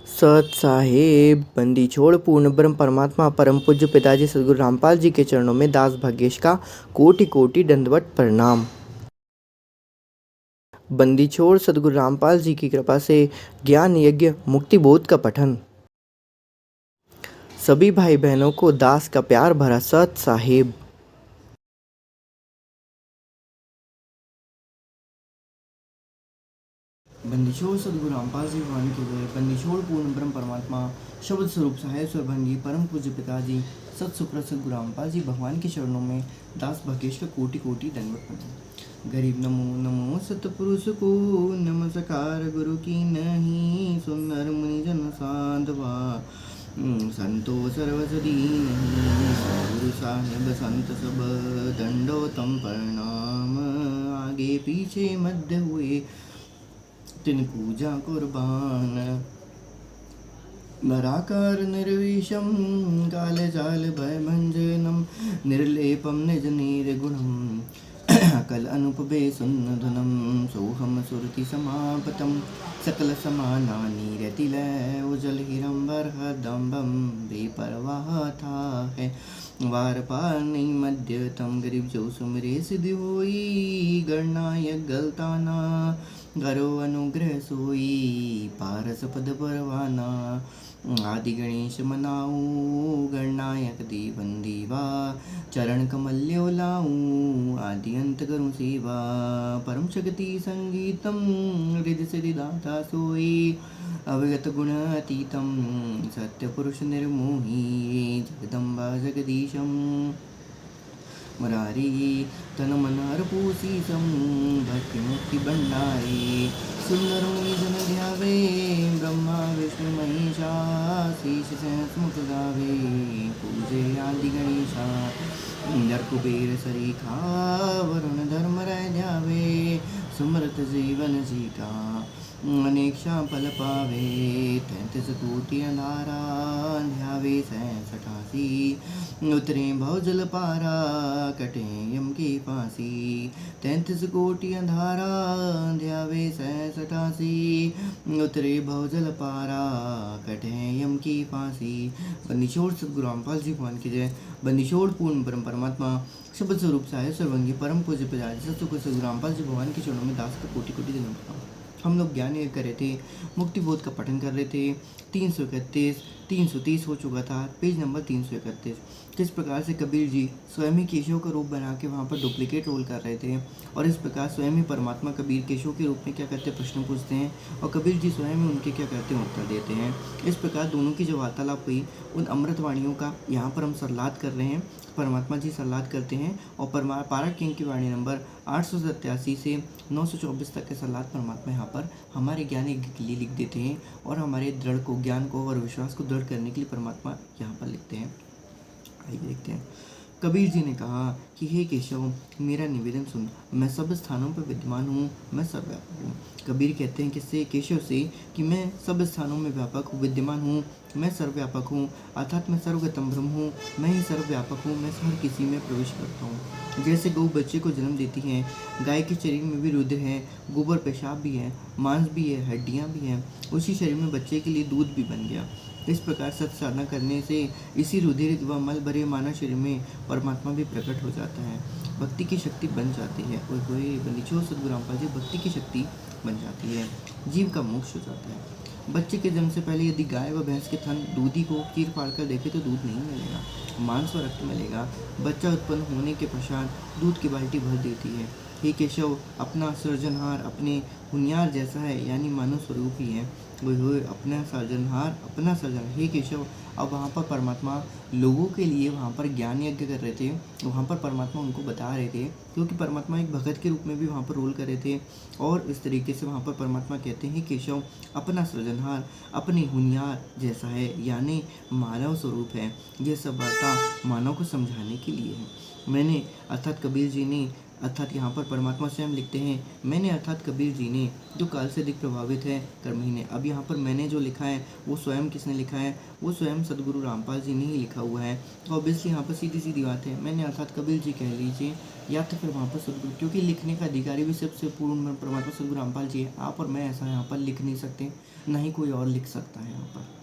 सत साहेब बंदी छोड़ पूर्ण ब्रह्म परमात्मा परम पूज्य पिताजी सदगुरु रामपाल जी के चरणों में दास भाग्येश का कोटि कोटि दंडवत प्रणाम। बंदी छोड़ सदगुरु रामपाल जी की कृपा से ज्ञान यज्ञ मुक्ति बोध का पठन। सभी भाई बहनों को दास का प्यार भरा सत साहेब। बंदिशोर सदगुरु रामपाल जी भगवान की जय। बंदिशोर पूर्ण ब्रह्म परमात्मा शब्द स्वरूप साहेब स्वरभंगी परम पूज्य पिताजी सत सुप्रसिद्ध गुरु रामपाल जी भगवान के चरणों में दास भाग्येश का कोटि कोटि दंडवत प्रणाम। गरीब नमो नमो सतपुरुष को नमस्कार गुरु की नहीं सुंदर मुनि जन साधवा संतो सर्वसदी नहीं गुरु साहेब संत सब दंडोतम प्रणाम। आगे पीछे मध्य हुए तिन पूजा कुर्बान नराकार निर्विषम कालजाल भयभंजनम निर्लेपम निज निर्गुणम कल अनुपबे सुन्नधनम सोहम सुरति समापतम सकल समानानि रतिलय उजल हिरंबर हदम्बम बेपरवाह था है वार पार नहीं मध्यतम गरीब जो सुमरे सिद्धि होई गणनायक गलताना करो अनुग्रह सोई पारस पद परवाना आदि गणेश मनाऊ गणनायक देवन दीवा चरण कमल्यो लाऊं आदि अंत करूं सेवा परम शक्ति संगीतम हृदय सिद्धि दाता सोई अवगत गुण अतीतम सत्य पुरुष निर्मोही जगदम्बा जगदीशम मुरारी तन मन हरपूसीसम भक्ति मुक्ति भंडारी सुंदरों जन ध्यावे ब्रह्मा विष्णु महेशा शीश सहस मुख गावे पूजे आदि गणेशा इंद्र कुबेर सरीखा वरुण धर्म रह ध्यावे सुमरत जीवन जीता अनेक फल पावे 33 कोटि अंधारा ध्यावे 67 उतरे भवजल पारा कटे यम की फांसी 33 कोटि अंधारा ध्यावे 67 उतरे भवजल पारा कटे यम की फांसी। बंदिशोर सदगुरु रामपाल जी भगवान की जय। बंदिशोर पूर्ण ब्रह्म परमात्मा शब्द स्वरूप साहेब सर्वंगी परम पूज्य पिताजी सदगुरु रामपाल जी भगवान के चरणों में दास का कोटि कोटि दंडवत। हम लोग ज्ञान यज्ञ कर रहे थे, मुक्ति बोध का पठन कर रहे थे। 331 330 हो चुका था, पेज नंबर 331। किस प्रकार से कबीर जी स्वयं ही केशव का रूप बना के वहाँ पर डुप्लीकेट रोल कर रहे थे और इस प्रकार स्वयं ही परमात्मा कबीर केशव के रूप में क्या करते प्रश्न पूछते हैं और कबीर जी स्वयं ही उनके क्या करते हैं उत्तर देते हैं। इस प्रकार दोनों की जो वार्तालाप हुई उन अमृतवाणियों का यहाँ पर हम सरलाद कर रहे हैं। परमात्मा जी सरलाद करते हैं और पारक किंग की वाणी नंबर 887 से 924 तक के सरलाद परमात्मा यहाँ पर हमारे ज्ञान यज्ञ के लिए लिख देते हैं और हमारे दृढ़ को ज्ञान को और विश्वास को दृढ़ करने के लिए परमात्मा यहाँ पर लिखते हैं। आइए देखते हैं। कबीर जी ने कहा कि हे केशव मेरा निवेदन सुन, मैं सब स्थानों पर विद्यमान हूँ, मैं सर्वव्यापक हूँ। कबीर कहते हैं किससे? केशव से कि मैं सब स्थानों में व्यापक विद्यमान हूँ, मैं सर्वव्यापक हूँ, अर्थात मैं सर्वगतम ब्रह्म हूँ, मैं ही सर्वव्यापक हूँ, मैं हर किसी में प्रवेश करता हूँ। जैसे गौ बच्चे को जन्म देती है, गाय के शरीर में भी रुधिर है, गोबर पेशाब भी है, मांस भी है, हड्डियाँ भी हैं, उसी शरीर में बच्चे के लिए दूध भी बन गया। इस प्रकार सत साधना करने से इसी रुधिर व मल भरे मानव शरीर में परमात्मा भी प्रकट हो जाता है, भक्ति की शक्ति बन जाती है। बंदिशोर सदगुरु रामपाल जी भक्ति की शक्ति बन जाती है, जीव का मोक्ष हो जाता है। बच्चे के जन्म से पहले यदि गाय व भैंस के थन दूधी को चीर फाड़ कर देखे तो दूध नहीं मिलेगा, मांस व रक्त मिलेगा। बच्चा उत्पन्न होने के पश्चात दूध की बाल्टी भर देती है। हे केशव अपना सृजनहार अपने हुनियार जैसा है, यानी मानव स्वरूप ही है। वो अपना सृजन हे केशव। अब वहाँ पर परमात्मा लोगों के लिए वहाँ पर ज्ञान यज्ञ कर रहे थे, वहाँ पर परमात्मा उनको बता रहे थे, क्योंकि परमात्मा एक भगत के रूप में भी वहाँ पर रोल कर रहे थे। और इस तरीके से वहाँ पर परमात्मा कहते हैं केशव अपना सृजनहार अपने हुनियार जैसा है, यानी मानव स्वरूप है। यह सब वार्ता मानव को समझाने के लिए है। मैंने अर्थात कबीर जी ने अर्थात यहाँ पर परमात्मा स्वयं लिखते हैं, मैंने अर्थात कबीर जी ने, जो काल से अधिक प्रभावित है कर्महीन है। अब यहाँ पर मैंने जो लिखा है वो स्वयं किसने लिखा है, वो स्वयं सदगुरु रामपाल जी ने ही लिखा हुआ है। तो ऑब्वियसली यहाँ पर सीधी सीधी बात है, मैंने अर्थात कबीर जी कह लीजिए या तो फिर वहाँ पर सदगुरु, क्योंकि लिखने का अधिकारी भी सबसे पूर्ण परमात्मा सदगुरु रामपाल जी है। आप और मैं ऐसा यहाँ पर लिख नहीं सकते, ना ही कोई और लिख सकता है यहाँ पर।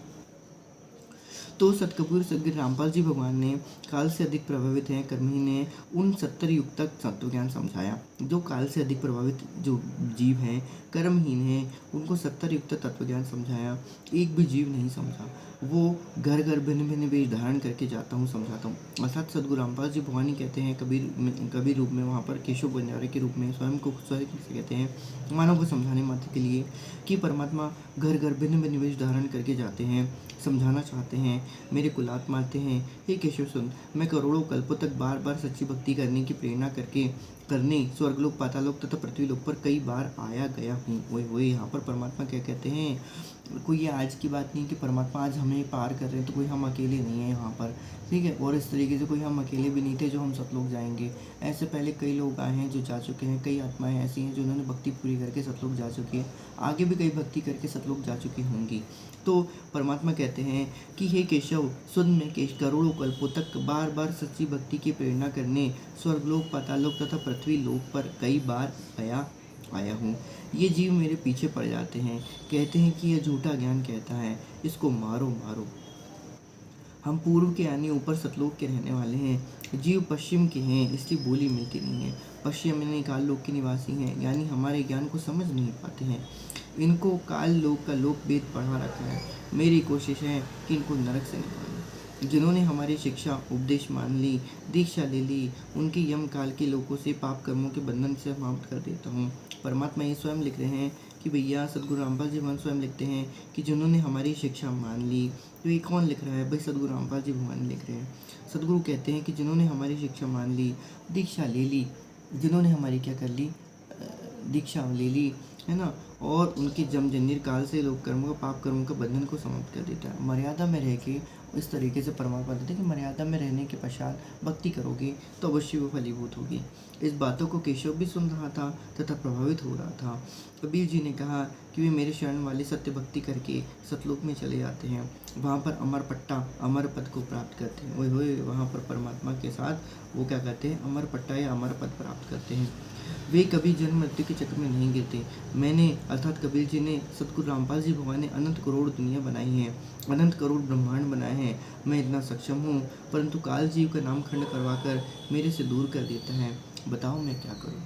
तो सतकबीर सदगुरु रामपाल जी भगवान ने काल से अधिक प्रभावित हैं कर्महीन ने उन 70 युग तक तत्व ज्ञान समझाया। जो काल से अधिक प्रभावित जो जीव हैं, कर्महीन हैं, उनको 70 युग तक तत्व ज्ञान समझाया। एक भी जीव नहीं समझा, वो घर घर भिन्न भिन्न वेश धारण करके जाता हूँ, समझाता हूँ। अर्थात सदगुरु रामपाल जी भगवान ही कहते हैं कबीर रूप में, वहाँ पर केशव बंजारे के रूप में स्वयं से कहते हैं मानव को समझाने मात्र के लिए कि परमात्मा घर घर भिन्न भिन्न वेश धारण करके जाते हैं, समझाना चाहते हैं, मेरे कुलात्मा आते हैं, हे केशव सुन, मैं करोड़ों कल्पों तक बार बार सच्ची भक्ति करने की प्रेरणा करने स्वर्गलोक पातालोक तथा पृथ्वीलोक पर कई बार आया गया हूँ। वही यहाँ पर परमात्मा क्या कहते हैं, कोई ये आज की बात नहीं कि परमात्मा आज हमें पार कर रहे हैं, तो कोई हम अकेले नहीं है यहाँ पर, ठीक है। और इस तरीके से कोई हम अकेले भी नहीं थे जो हम सतलोक जाएंगे। ऐसे पहले कई लोग आए हैं जो जा चुके हैं, कई आत्माएं ऐसी हैं जिन्होंने भक्ति पूरी करके सतलोक जा चुकी है, आगे भी कई भक्ति करके सतलोक जा चुकी होंगी। तो परमात्मा कहते हैं कि हे केशव सुन, मैं करोड़ों कल्पों तक बार बार सच्ची भक्ति की प्रेरणा करने स्वर्गलोक पातालोक तथा पृथ्वी लोक पर कई बार आया हूँ। ये जीव मेरे पीछे पड़ जाते हैं, कहते हैं कि यह झूठा ज्ञान कहता है, इसको मारो मारो। हम पूर्व के यानी ऊपर सतलोक के रहने वाले हैं, जीव पश्चिम के हैं, इसलिए बोली मिलती नहीं है। पश्चिम यानी काल लोक के निवासी हैं, यानी हमारे ज्ञान को समझ नहीं पाते हैं। इनको काल लोक का लोक वेद पढ़ा रखा है। मेरी कोशिश है कि इनको नरक से निकालूं। जिन्होंने हमारी शिक्षा उपदेश मान ली, दीक्षा ले ली, उनके यम काल के लोगों से पाप कर्मों के बंधन से समाप्त कर देता हूँ। परमात्मा ये स्वयं लिख रहे हैं कि भैया सदगुरु रामपाल जी भगवान स्वयं लिखते हैं कि जिन्होंने हमारी शिक्षा मान ली। तो ये कौन लिख रहा है भाई, सदगुरु रामपाल जी भगवान लिख रहे हैं। सदगुरु कहते हैं कि जिन्होंने हमारी शिक्षा मान ली, दीक्षा ले ली, जिन्होंने हमारी क्या कर ली, दीक्षा ले ली, है ना, और उनके जम जंजीर काल से लोक कर्मों का पाप कर्मों का बंधन को समाप्त कर देता है। मर्यादा में रह के इस तरीके से परमात्मा देते हैं कि मर्यादा में रहने के पश्चात भक्ति करोगे तो अवश्य वो फलीभूत होगी। इस बातों को केशव भी सुन रहा था तथा प्रभावित हो रहा था। कबीर जी ने कहा कि वे मेरे शरण वाले सत्य भक्ति करके सतलोक में चले जाते हैं, वहाँ पर अमर पट्टा अमर पद को प्राप्त करते हैं। वही वहाँ पर परमात्मा के साथ वो क्या करते हैं, अमर पट्टा या अमर पद प्राप्त करते हैं। वे कभी जन्म मृत्यु के चक्र में नहीं गिरते। मैंने अर्थात कबीर जी ने, सतगुरु रामपाल जी भगवान ने अनंत करोड़ दुनिया बनाई है, अनंत करोड़ ब्रह्मांड बनाए हैं। मैं इतना सक्षम हूँ, परंतु काल जीव का नाम खंड करवाकर मेरे से दूर कर देता है। बताओ मैं क्या करूँ।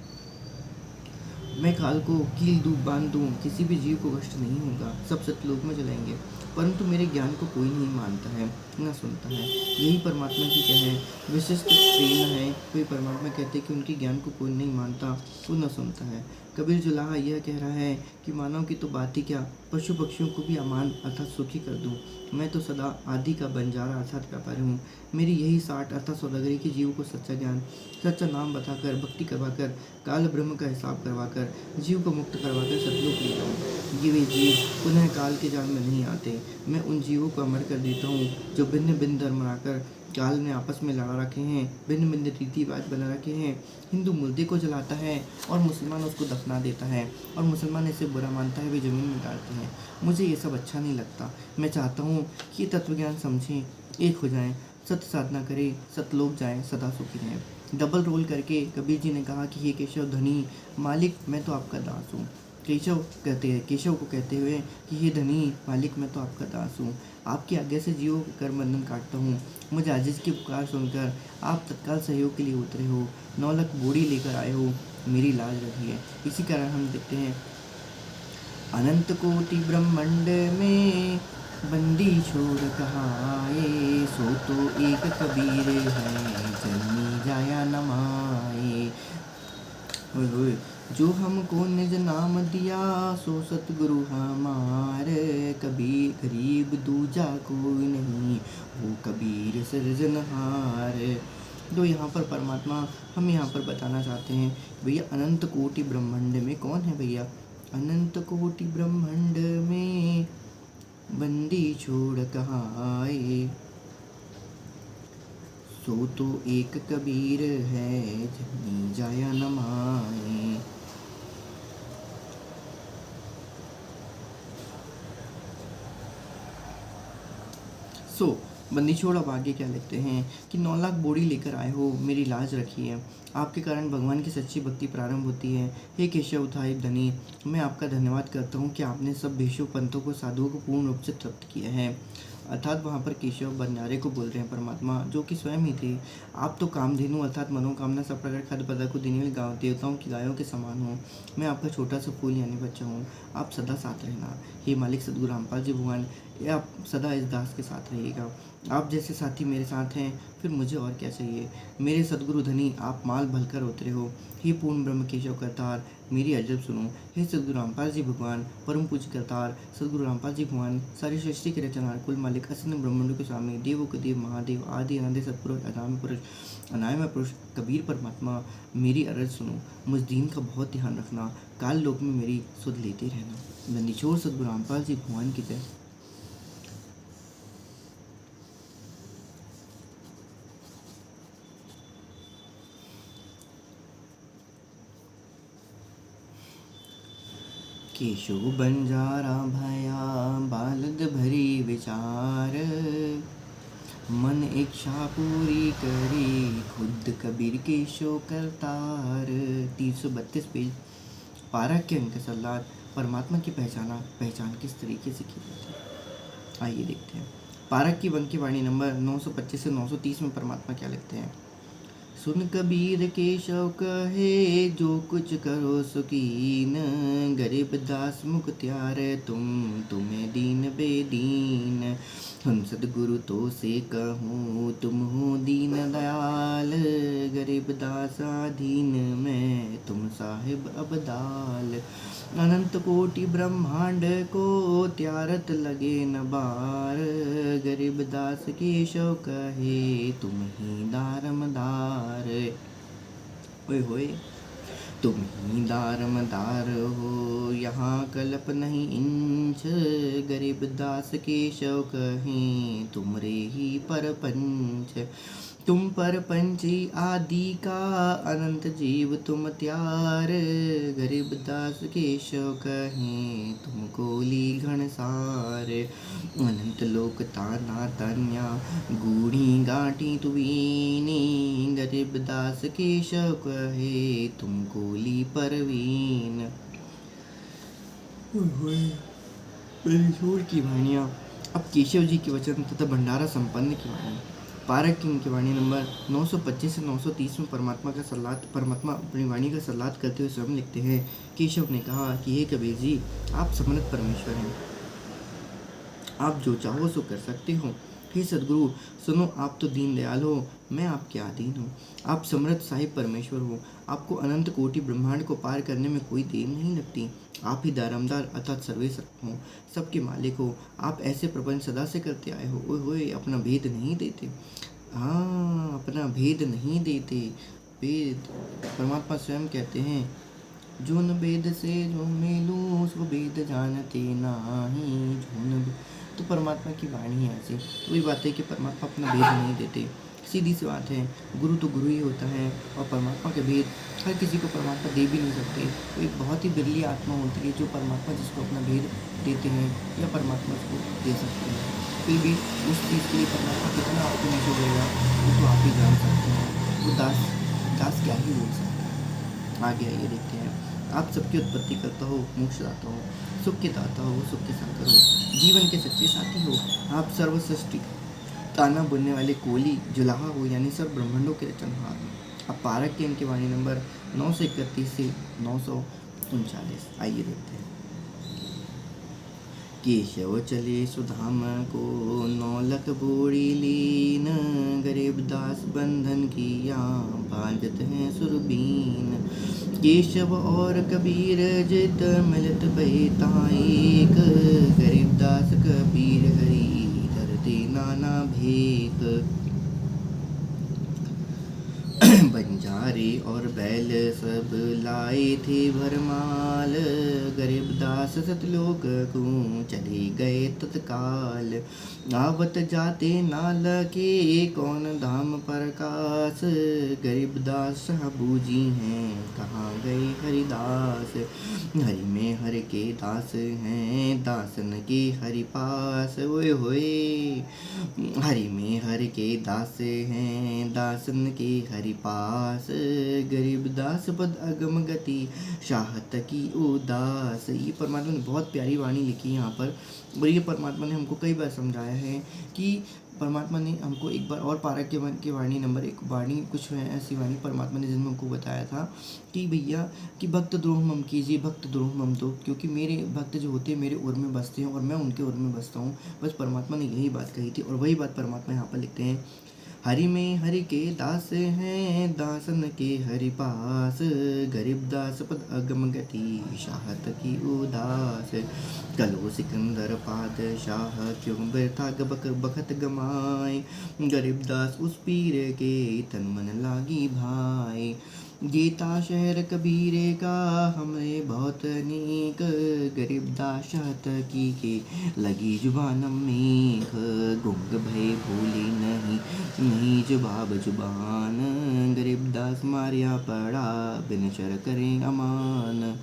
मैं काल को कील दूँ बांध दूँ, किसी भी जीव को कष्ट नहीं होगा, सब सतलोक में चलेंगे, परंतु मेरे ज्ञान को कोई नहीं मानता है, न सुनता है। यही परमात्मा की क्या है, विशिष्ट प्रेरणा है। कोई परमात्मा कहते हैं कि उनके ज्ञान को कोई नहीं मानता, वो न सुनता है। कबीर जुलाहा यह कह रहा है कि मानव की तो बात ही क्या, पशु पक्षियों को भी अमान अर्थात सुखी कर दूँ। मैं तो सदा आदि का बंजारा अर्थात व्यापारी हूँ। मेरी यही 60 अर्थात सौदागरी के जीव को सच्चा ज्ञान, सच्चा नाम बताकर, भक्ति करवाकर, काल ब्रह्म का हिसाब करवाकर, जीव को मुक्त करवाकर सतलोक ले जाऊँ। ये वे जीव पुनः काल के जाल में नहीं आते। मैं उन जीवों को अमर कर देता हूँ जो भिन्न भिन्न धर्म बनाकर काल ने आपस में लड़ा रखे हैं, भिन्न भिन्न रीति रिवाज बना रखे हैं। हिंदू मुर्दे को जलाता है और मुसलमान उसको दफना देता है, और मुसलमान इसे बुरा मानता है, वे ज़मीन में डालते हैं। मुझे ये सब अच्छा नहीं लगता। मैं चाहता हूँ कि तत्व ज्ञान समझें, एक हो जाएं, सत्य साधना करें, सतलोक जाएं, सदा सुखी रहें। डबल रोल करके कबीर जी ने कहा कि हे केशव धनी मालिक, मैं तो आपका दास हूँ। केशव को कहते हुए कि हे धनी मालिक, मैं तो आपका दास हूँ, आपकी आज्ञा से जीवों के कर्म बंधन काटता हूँ। मुझे आजिज़ की पुकार सुनकर आप तत्काल सहयोग के लिए उतरे हो, 9 लाख बोरी लेकर आए हो, मेरी लाज रखी है। इसी कारण हम देखते हैं, अनंत कोटि ब्रह्मांड में बंदी छोड़ कहाँ आए, सो तो एक कबीर है, जन्मी जाया न माए। जो हमको निज नाम दिया, सो सतगुरु हमारे, कबीर गरीब दूजा कोई नहीं, वो कबीर सिरजनहार। तो यहाँ पर परमात्मा हम यहाँ पर बताना चाहते हैं भैया, अनंत कोटि ब्रह्मांड में कौन है भैया, अनंत कोटि ब्रह्मांड में बंदी छोड़ कहाँ आए, सो तो एक कबीर है, जनी जाया न माए। सो बंदी छोड़ अब आगे क्या लिखते हैं कि 9 लाख बोड़ी लेकर आए हो, मेरी लाज रखी है। आपके कारण भगवान की सच्ची भक्ति प्रारंभ होती है। हे केशव उठाई धनी, मैं आपका धन्यवाद करता हूँ कि आपने सब भिक्षु पंथों को, साधुओं को पूर्ण रूप से तृप्त किया है। अर्थात वहाँ पर केशव बंजारे को बोल रहे हैं परमात्मा, जो कि स्वयं ही थे। आप तो कामधेनु अर्थात मनोकामना सब प्रकार खाद्य पदार्थ को देने वाले गाँव देवताओं की गायों के समान हो। मैं आपका छोटा सा फूल यानी बच्चा हूँ। आप सदा साथ रहना। हे मालिक सदगुरु रामपाल जी भगवान, ये आप सदा इस दास के साथ रहिएगा। आप जैसे साथी मेरे साथ हैं, फिर मुझे और क्या चाहिए। मेरे सदगुरु धनी, आप माल भलकर उतरे हो। हे पूर्ण ब्रह्म केशव करतार, मेरी अजब सुनो। हे सदगुरु रामपाल जी भगवान, परम पूज्य करतार सदगुरु रामपाल जी भगवान, सारी सृष्टि के रचनहार, कुल मालिक, असंख्य ब्रह्मांडों के स्वामी, देवों के देव, महादेव, आदि अनंत सतपुरुष, अनामय पुरुष, अनामय पुरुष, कबीर परमात्मा, मेरी अरज सुनो। मुझ दीन का बहुत ध्यान रखना। काल लोक में मेरी सुध लेते रहना। नंदीछोर सदगुरु रामपाल जी भगवान की जय। केशव बंजारा भया, बालद भरी विचार, मन इच्छा पूरी करी, खुद कबीर केशव करतार। 332 पेज। पारक के अंक सलाद। परमात्मा की पहचान किस तरीके से की जाती है, आइए देखते हैं। पारक की बंकी वाणी नंबर 925 से 930 में परमात्मा क्या लिखते हैं। सुन कबीर केशव कहे, जो कुछ करो सुकीन, गरीब दास मुख त्यारे तुम्हें दीन बेदीन। हम सदगुरु तो से कहूँ, तुम हो दीन दयाल, गरीब दास आधीन में तुम साहिब अबदाल। अनंत कोटि ब्रह्मांड को त्यारत लगे न बार, गरीब दास केशव कहे तुम ही दारमदार। ओए होए, तुम ही दारमदार हो, यहाँ कल्प नहीं इंच, गरीब दास केशव कहे तुमरे ही परपंच। तुम परपंची आदि का अनंत जीव तुम त्यार, गरीब दास केशव कहे तुम कोली घनसार। अनंत लोक ताना तन्या, गूढ़ी गाटी तुवीनी, गरीब दास केशव कहे तुम कोली परवीन। की वाणियाँ। अब केशव जी के वचन तथा भंडारा संपन्न की वाणी। पारक की वाणी नंबर 925 से 930 में परमात्मा अपनी वाणी का सल्लाद करते हुए स्वयं लिखते हैं। केशव ने कहा कि हे कबीर जी, आप समर्थ परमेश्वर हैं, आप जो चाहो सो कर सकते हो। हे सदगुरु सुनो, आप तो दीन दयाल हो, मैं आपके अधीन हूँ। आप समर्थ साहिब परमेश्वर हो, आपको अनंत कोटि ब्रह्मांड को पार करने में कोई देर नहीं लगती। आप ही दारमदार अर्थात सर्वेश्वर हो, सबके मालिक हो। आप ऐसे प्रपंच सदा से करते आए हो। ओए होए, अपना भेद नहीं देते। हाँ, अपना भेद नहीं देते। भेद परमात्मा स्वयं कहते हैं, जो न वेद से जो मेलू, सो वेद जानते नाही जो। तो परमात्मा की वाणी है ऐसी। तो वही बात है कि परमात्मा अपना भेद नहीं देते। सीधी सी बात है, गुरु तो गुरु ही होता है, और परमात्मा के भेद हर किसी को परमात्मा दे भी नहीं सकते। तो एक बहुत ही बिरली आत्मा होती है जो परमात्मा जिसको अपना भेद देते हैं, या परमात्मा उसको दे सकते हैं। फिर भी उस चीज़ के लिए परमात्मा कितना आपको नीचे देगा, वो तो आप ही जान सकते हैं। वो दास क्या ही बोल सकते हैं। आगे आइए देखते हैं। आप सबकी उत्पत्ति करता हो, मोक्ष दाता हो, सुख के दाता हो, सुख के सागर हो, जीवन के सच्चे साथी हो। आप सर्वसृष्टि ताना बुनने वाले कोली जुलाहा हो, यानी सब ब्रह्मांडों के रचनहार हो। अब पारक के इनकी वाणी नंबर 931 से 939। आइए देखते हैं। केशव चले सुधाम को, 9 लख बोड़ी लीन, गरीब दास बंधन किया, भाजत है सुरबीन। केशव और कबीर जित मिलत बेताएक, गरीब दास कबीर हरि धरते नाना भेक। बंजारे और बैल सब लाए थे भरमाल। गरीबदास सतलोक को चले गए तत्काल। आवत जाते नाल के कौन धाम प्रकाश। गरीबदास बूझी हैं कहाँ गए हरिदास। हरि में हर के दास हैं दासन के हरि पास। ओए होए हरि में हर के दास हैं दासन के हरि पास। गरीबदास पद अगम गति चाहत की उदास। ये परमात्मा ने बहुत प्यारी वाणी लिखी है यहाँ पर, और ये परमात्मा ने हमको कई बार समझाया है कि परमात्मा ने हमको एक बार और पारक के वाणी नंबर 1 वाणी कुछ है ऐसी वाणी परमात्मा ने जिनमें हमको बताया था कि भैया कि भक्त द्रोह मम कीजिए भक्त द्रोह मम दो, क्योंकि मेरे भक्त जो होते हैं मेरे उर में बसते हैं और मैं उनके उर में बसता हूँ। बस परमात्मा ने यही बात कही थी और वही बात परमात्मा यहाँ पर लिखते हैं। हरि में हरि के दास हैं दासन के हरि पास। गरीब दास पद अगम गति चाहत की उदास। कलो सिकंदर पादशाह क्यों व्यर्था बखत गमाए। गरीब दास उस पीर के तन मन लागी भाई। गीता शहर कबीरे का हमें बहुत नीक। गरीबदास चाहत की के लगी जुबान मीख। गुंग भय भूली नहीं जुबाब जुबान। गरीबदास मारिया पड़ा बिन शर करें अमान।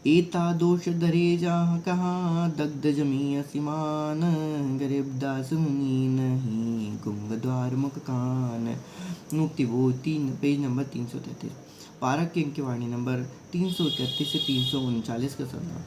एता दोष धरे जहाँ कहाँ दग्ध जमी असिमान। गरीबदास मुनि नहीं गुंग द्वार मुख कान। मुक्ति वो 3 पेज नंबर 333। पारक के अंक वाणी नंबर 331 से 339 का सरनामा।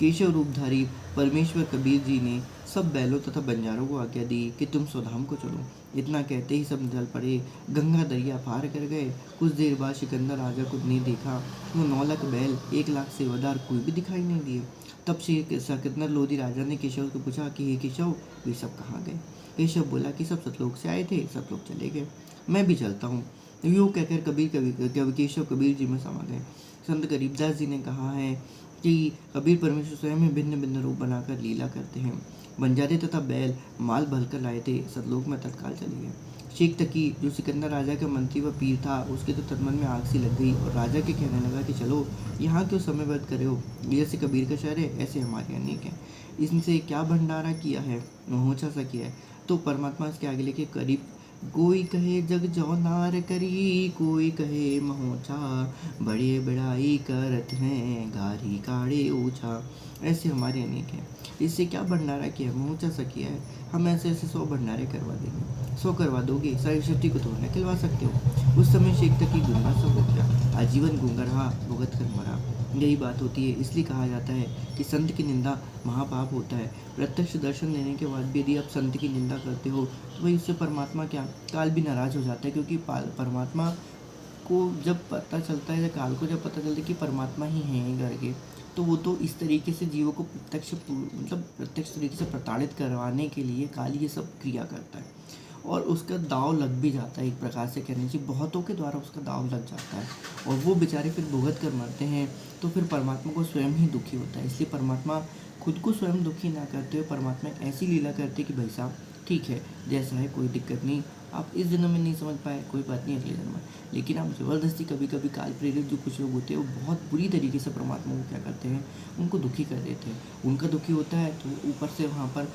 केशव रूपधारी परमेश्वर कबीर जी ने सब बैलों तथा बंजारों को आज्ञा दी कि तुम स्वधाम को चलो। इतना कहते ही सब निकल पड़े। गंगा दरिया पार कर गए। कुछ देर बाद सिकंदर राजा को नहीं देखा। वो 9 लाख बैल 1 लाख सेवादार कोई भी दिखाई नहीं दिए। तब सिकंदर लोधी राजा ने केशव को पूछा कि हे केशव वे सब कहाँ गए। केशव बोला कि सब सतलोक से आए थे, सब लोग चले गए, मैं भी चलता हूँ। यूँ कहकर केशव कबीर जी में समा गए। संत गरीबदास जी ने कहा है कि कबीर परमेश्वर स्वयं में भिन्न भिन्न रूप बनाकर लीला करते हैं। बंजारे तथा बैल माल भरकर लाए थे, सतलोक में तत्काल चले गए। शेख तकी जो सिकंदर राजा का मंत्री व पीर था, उसके तो तन मन में आग सी लग गई और राजा के कहने लगा कि चलो यहाँ क्यों समय व्यर्थ करे हो। जैसे कबीर का शहर है ऐसे हमारे अनेक हैं। इनसे क्या भंडारा किया है, मोहचा सा किया है। तो परमात्मा इसके आगे लेके करीब कोई कहे जग जौनार करी कोई कहे महोचा। बड़े बड़ाई करत हैं गारी काढ़े ऊँचा। ऐसे हमारे अनेक हैं। इससे क्या भंडारा किया, मोहचा सा किया है। हम ऐसे 100 भंडारे करवा देंगे। 100 करवा दोगे, सारी सृष्टि को तो न खिलवा सकते हो। उस समय शेख तक की गूंगा सब हो गया। आजीवन गूंगा रहा, भुगत कर मरा। यही बात होती है। इसलिए कहा जाता है कि संत की निंदा महापाप होता है। प्रत्यक्ष दर्शन लेने के बाद भी यदि आप संत की निंदा करते हो तो वही उससे परमात्मा क्या काल भी नाराज हो जाता है, क्योंकि परमात्मा को जब पता चलता है या काल को जब पता चलता है कि परमात्मा ही हैं करके, तो वो तो इस तरीके से जीवों को प्रत्यक्ष तरीके से प्रताड़ित करवाने के लिए काल ये सब क्रिया करता है और उसका दाव लग भी जाता है। एक प्रकार से कहने चाहिए बहुतों के द्वारा उसका दाव लग जाता है और वो बेचारे फिर भुगत कर मरते हैं। तो फिर परमात्मा को स्वयं ही दुखी होता है। इसलिए परमात्मा खुद को स्वयं दुखी ना करते हुए परमात्मा ऐसी लीला करते कि भाई साहब ठीक है जैसा है कोई दिक्कत नहीं, आप इस जन्म में नहीं समझ पाए कोई बात नहीं अगले जन्म में। लेकिन आप ज़बरदस्ती कभी कभी काल प्रेरित जो कुछ लोग होते हैं वो बहुत बुरी तरीके से परमात्मा को क्या करते हैं, उनको दुखी कर देते हैं। उनका दुखी होता है तो ऊपर से वहाँ पर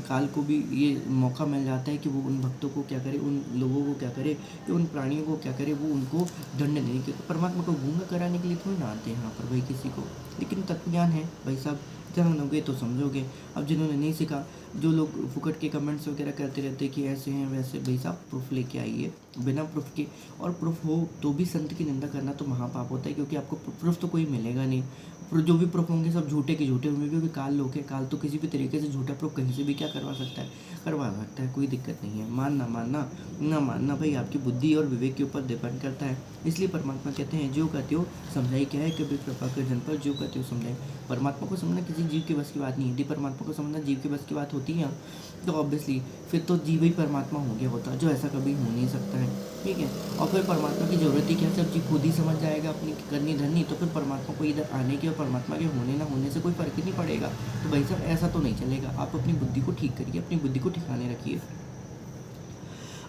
काल को भी ये मौका मिल जाता है कि वो उन भक्तों को क्या करे, उन लोगों को क्या करे, कि उन प्राणियों को क्या करे, वो उनको दंड देने के परमात्मा को गूंगा कराने के लिए थोड़ी ना आते हैं यहाँ पर भाई किसी को। लेकिन तत्वज्ञान है भाई साहब, जानोगे तो समझोगे। अब जिन्होंने नहीं सीखा, जो लोग फुकट के कमेंट्स वगैरह करते रहते कि ऐसे हैं वैसे, भाई साहब प्रूफ लेके आइए बिना प्रूफ के। और प्रूफ हो तो भी संत की निंदा करना तो महापाप होता है, क्योंकि आपको प्रूफ तो कोई मिलेगा नहीं। जो भी प्रूफ होंगे सब झूठे के झूठे होंगे, क्योंकि काल लोग है। काल तो किसी भी तरीके से झूठा प्रूफ कहीं से भी क्या करवा सकता है, कोई दिक्कत नहीं है। मानना ना मानना भाई आपकी बुद्धि और विवेक के ऊपर डिपेंड करता है। इसलिए परमात्मा कहते हैं जो कहते हो समझाई क्या है, कभी कृपा कर जन पर जो कहते हो समझाई। परमात्मा को समझना किसी जीव के बस की बात नहीं है। यदि परमात्मा को समझना जीव के बस की बात होती है तो ऑब्वियसली फिर तो जीव ही परमात्मा हो गया होता, जो ऐसा कभी हो नहीं सकता है। ठीक है, और फिर परमात्मा की ज़रूरत ही क्या, जब जीव खुद ही समझ जाएगा अपनी करनी धरनी, तो फिर परमात्मा को इधर आने की और परमात्मा के होने ना होने से कोई फर्क ही नहीं पड़ेगा। तो भाई साहब ऐसा तो नहीं चलेगा। आप अपनी बुद्धि को ठीक करिए, अपनी बुद्धि को ठिकाने रखिए।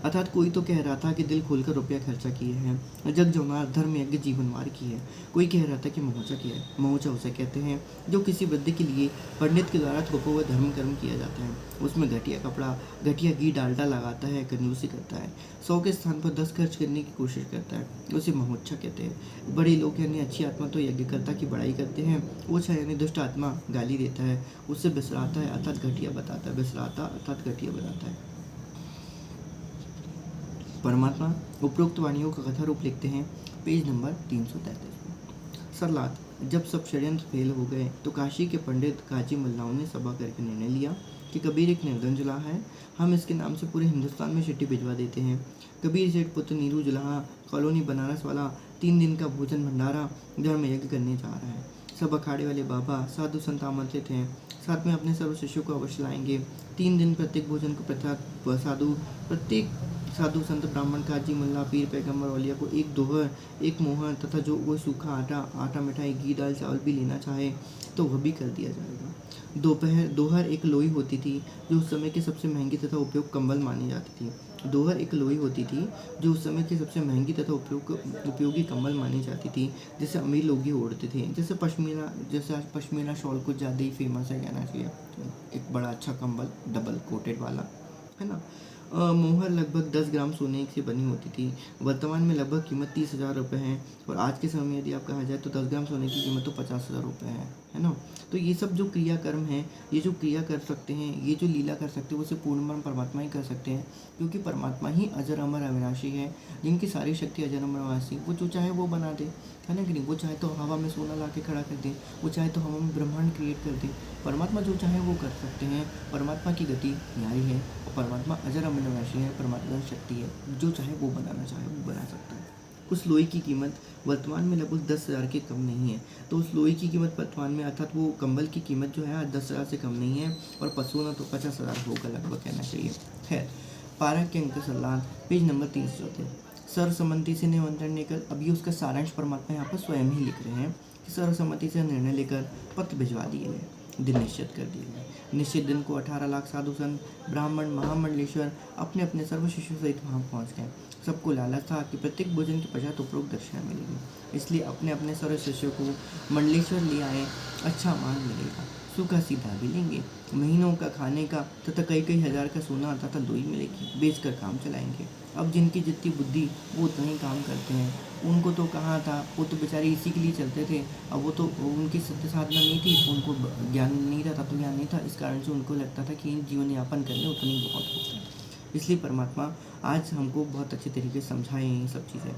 अर्थात कोई तो कह रहा था कि दिल खोलकर रुपया खर्चा किए हैं, जग जमार धर्म यज्ञ जीवनवार की है। कोई कह रहा था कि महोचा किया है। महोचा उसे कहते हैं जो किसी वृद्ध के लिए पंडित के द्वारा थोपा हुआ धर्म कर्म किया जाता है। उसमें घटिया कपड़ा, घटिया घी डालडा लगाता है, कंजूसी करता है, 100 के स्थान पर 10 खर्च करने की कोशिश करता है, उसे महोच्छा कहते हैं। बड़े लोग यानी अच्छी आत्मा तो यज्ञकर्ता की बड़ाई करते हैं, ओछा यानी दुष्ट आत्मा गाली देता है, उससे बिसराता है अर्थात घटिया बताता है, बिसराता अर्थात घटिया बताता है। परमात्मा उपरोक्त वाणियों का कथा रूप लिखते हैं पेज नंबर 333 में। सरलाद, जब सब षड्यंत्र फेल हो गए तो काशी के पंडित काजी मल्लाओं ने सभा करके निर्णय लिया कि कबीर एक निवेदन जुला है, हम इसके नाम से पूरे हिंदुस्तान में चिट्ठी भिजवा देते हैं। कबीर सेठ पुत्र नीरू जुलाहा कॉलोनी बनारस वाला 3 दिन का भोजन भंडारा धर्म यज्ञ करने जा रहा है। सब अखाड़े वाले बाबा साधु संत आमंत्रित हैं, साथ में अपने सर्व शिष्यों को अवश्य लाएंगे। 3 दिन प्रत्येक भोजन को प्रत्येक साधु संत ब्राह्मण काजी मुल्ला पीर पैगम्बर औलिया को एक दोहर, एक मोहर तथा जो कोई सूखा आटा मिठाई घी दाल चावल भी लेना चाहे तो वह भी कर दिया जाएगा। दोहर एक लोई होती थी जो उस समय की सबसे महंगी तथा उपयोग कंबल मानी जाती थी। दोहर एक लोई होती थी जो उस समय की सबसे महंगी तथा उपयोगी कंबल मानी जाती थी, जिसे अमीर लोग ही ओढ़ते थे। जैसे आज पश्मीना शॉल कुछ ज़्यादा ही फेमस है कहना चाहिए, एक बड़ा अच्छा कंबल डबल कोटेड वाला, है ना। मोहर लगभग 10 ग्राम सोने से बनी होती थी। वर्तमान में लगभग कीमत 30,000 रुपये है, और आज के समय में यदि आप कहा जाए तो 10 ग्राम सोने की कीमत तो 50,000 रुपये है ना। तो ये सब जो क्रियाकर्म है, ये जो क्रिया कर सकते हैं, ये जो लीला कर सकते हैं, वो सिर्फ पूर्ण ब्रह्म परमात्मा ही कर सकते हैं, क्योंकि परमात्मा ही अजर अमर अविनाशी है, जिनकी सारी शक्ति अजर अमर अविनाशी। वो जो चाहे वो बना दे, है ना कि नहीं। वो चाहे तो हवा में सोना ला के खड़ा कर दे, वो चाहे तो हवा में ब्रह्मांड क्रिएट कर दे। परमात्मा जो चाहे वो कर सकते हैं। परमात्मा की गति न्यायी है, और परमात्मा अजर अमर अविनाशी है, परमात्मा शक्ति है, जो चाहे वो बनाना चाहे वो बना सकता है। उस लोई की कीमत वर्तमान में लगभग 10,000 के कम नहीं है। तो उस लोई की कीमत वर्तमान में अर्थात वो कंबल की कीमत जो है आज 10,000 से कम नहीं है, और पशुओं तो 50,000 होगा लगभग कहना चाहिए। खैर, पारक के अंक सलाह पेज नंबर 334। सर्वसम्मति से निमंत्रण लेकर, अभी उसका सारांश परमात्मा यहाँ पर स्वयं ही लिख रहे हैं कि सर्वसम्मति से निर्णय लेकर पत्र भिजवा दिए गए, दिन निश्चित कर दिए गए। निश्चित दिन को 18 लाख साधु संत ब्राह्मण महामंडलेश्वर अपने अपने सर्व शिष्यों सहित वहाँ पहुँच गए। सबको लालच था कि प्रत्येक भोजन के पश्चात उपरोक्त दक्षिणा मिलेगी, इसलिए अपने अपने सर्व शिष्यों को मंडलेश्वर ले आए। अच्छा माल मिलेगा, सूखा सीधा भी लेंगे, महीनों का खाने का तथा कई हज़ार का सोना तथा लोई मिलेगी, बेचकर काम चलाएंगे। अब जिनकी जितनी बुद्धि वो उतना ही काम करते हैं। उनको तो कहाँ था, वो तो बेचारे इसी के लिए चलते थे। अब वो तो उनकी सत्य साधना नहीं थी, उनको ज्ञान नहीं था, तत्व ज्ञान नहीं था, इस कारण से उनको लगता था कि जीवन यापन करने उतना ही बहुत होता है। इसलिए परमात्मा आज हमको बहुत अच्छे तरीके से समझाए ये सब चीज़ें।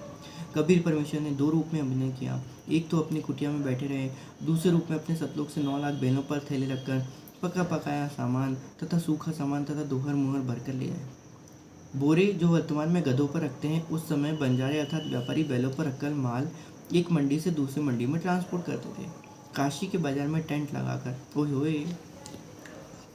कबीर परमेश्वर ने 2 रूप में अभिनय किया। एक तो अपनी कुटिया में बैठे रहे, दूसरे रूप में अपने सतलोक से 9 लाख बैलों पर थैले रखकर पका पकाया सामान तथा सूखा सामान तथा दोहर मुहर भरकर ले आए। बोरे जो वर्तमान में गधों पर रखते हैं, उस समय बंजारे अर्थात व्यापारी बैलों पर रखकर माल एक मंडी से दूसरी मंडी में ट्रांसपोर्ट करते थे। काशी के बाजार में टेंट लगाकर, ओए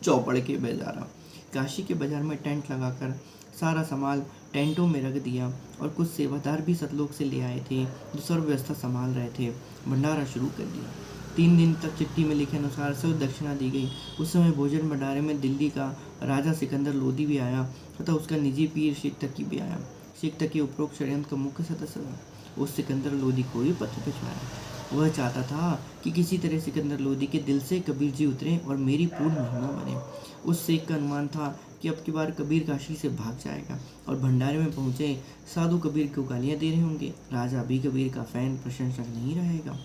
चौपड़ के बेजारा, काशी के बाजार में टेंट लगाकर सारा सामान टेंटों में रख दिया, और कुछ सेवादार भी सतलोक से ले आए थे जो सर्व व्यवस्था संभाल रहे थे। भंडारा शुरू कर दिया। 3 दिन तक चिट्ठी में लिखे अनुसार सब दक्षिणा दी गई। उस समय भोजन भंडारे में दिल्ली का राजा सिकंदर लोदी भी आया तथा उसका निजी पीर शेख तकी भी आया। शेख तकी उपरोक्त षड्यंत्र का मुख्य सदस्य था। उस सिकंदर लोदी को भी पत्र भिजवाया। वह चाहता था कि किसी तरह सिकंदर लोदी के दिल से कबीर जी उतरे और मेरी पूर्ण महिमा बने। उस शेख का अनुमान था कि अब की बार कबीर काशी से भाग जाएगा, और भंडारे में पहुंचे साधु कबीर को गालियां दे रहे होंगे। राजा भी कबीर का फैन प्रशंसक नहीं रहेगा।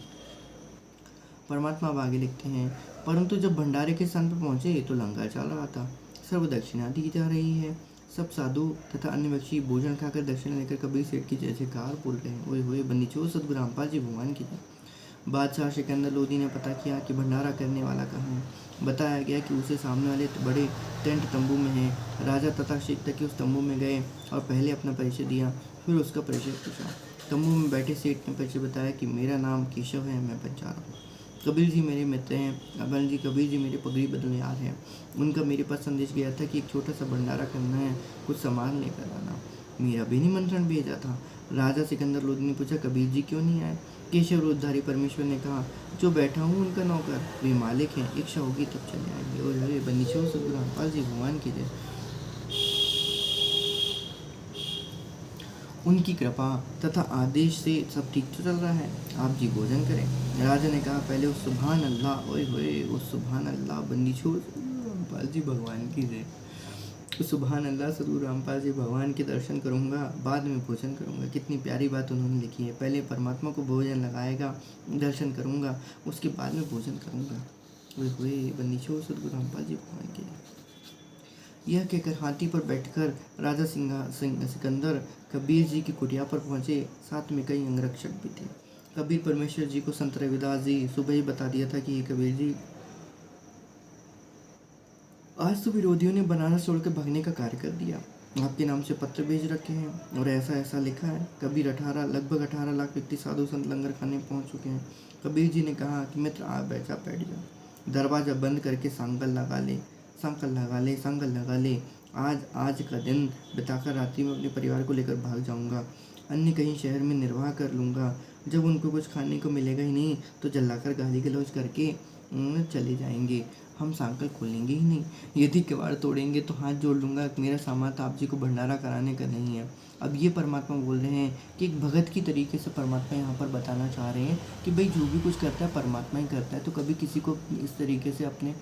परमात्मा अब आगे लिखते हैं, परंतु जब भंडारे के स्थान पर पहुंचे तो लंगर चल रहा था। सर्व दक्षिणा दी जा रही है। सब साधु तथा अन्य व्यक्ति भोजन खाकर दक्षिणा लेकर कबीर सेठ की जय जयकार बोल रहे हैं। ओए होए बंदी चो सतगुरु रामपाल जी भगवान की जय। बादशाह सिकंदर लोदी ने पता किया कि भंडारा करने वाला कहाँ है। बताया गया कि उसे सामने वाले बड़े टेंट तंबू में है। राजा तथा शेख तक उस तंबू में गए और पहले अपना परिचय दिया, फिर उसका परिचय पूछा। तंबू में बैठे सेठ ने परिचय बताया कि मेरा नाम केशव है, मैं बंजारा हूँ। कबीर जी मेरे मित्र हैं। अबल जी कबीर जी मेरे पगड़ी बदलनिहार हैं। उनका मेरे पास संदेश गया था कि एक छोटा सा भंडारा करना है, कुछ सामान लेकर आना। मेरा भी निमंत्रण भेजा था। राजा सिकंदर लोदी ने पूछा कबीर जी क्यों नहीं आए। केशव रूपधारी परमेश्वर ने कहा जो बैठा हूँ उनका नौकर, वे मालिक हैं, इच्छा होगी तब चले आएंगे। और बनीचो सतगुरु रामपाल जी भगवान की जय। उनकी कृपा तथा आदेश से सब ठीक तो चल रहा है। आप जी भोजन करें। राजा ने कहा, पहले उस सुभान अल्लाह, ओए होए, उस सुभान अल्लाह बंदी छोड़ रामपाल जी भगवान की जय। उस सुभान अल्लाह सदगुरु रामपाल जी भगवान के दर्शन करूँगा, बाद में भोजन करूँगा। कितनी प्यारी बात उन्होंने लिखी है। पहले परमात्मा को भोजन लगाएगा, दर्शन करूँगा, उसके बाद में भोजन करूँगा। ओए होए, बंदी छोड़ सदगुरु रामपाल जी भगवान की जय। यह कहकर हाथी पर बैठकर राजा सिकंदर कबीर जी की कुटिया पर पहुंचे। साथ में कई अंगरक्षक भी थे। कबीर परमेश्वर जी को संत रविदास जी सुबह ही बता दिया था कि कबीर जी, आज तो विरोधियों ने बनारस छोड़कर भागने का कार्य कर दिया। आपके नाम से पत्र भेज रखे हैं और ऐसा ऐसा लिखा है। कबीर लगभग 18 लाख व्यक्ति साधु संत लंगर खाने पहुंच चुके हैं। कबीर जी ने कहा कि मित्र, आप बैठ जाओ, दरवाजा बंद करके सांकल लगा ले। आज का दिन बिताकर रात्रि में अपने परिवार को लेकर भाग जाऊंगा। अन्य कहीं शहर में निर्वाह कर लूँगा। जब उनको कुछ खाने को मिलेगा ही नहीं तो जलाकर गाली गलौज करके चले जाएंगे। हम सांकल खोलेंगे ही नहीं। यदि किवाड़ तोड़ेंगे तो हाथ जोड़ लूँगा। मेरा सामर्थ आप जी को भंडारा कराने का नहीं है। अब ये परमात्मा बोल रहे हैं कि एक भगत की तरीके से परमात्मा यहाँ पर बताना चाह रहे हैं कि भाई जो भी कुछ करता है परमात्मा ही करता है। तो कभी किसी को इस तरीके से अपने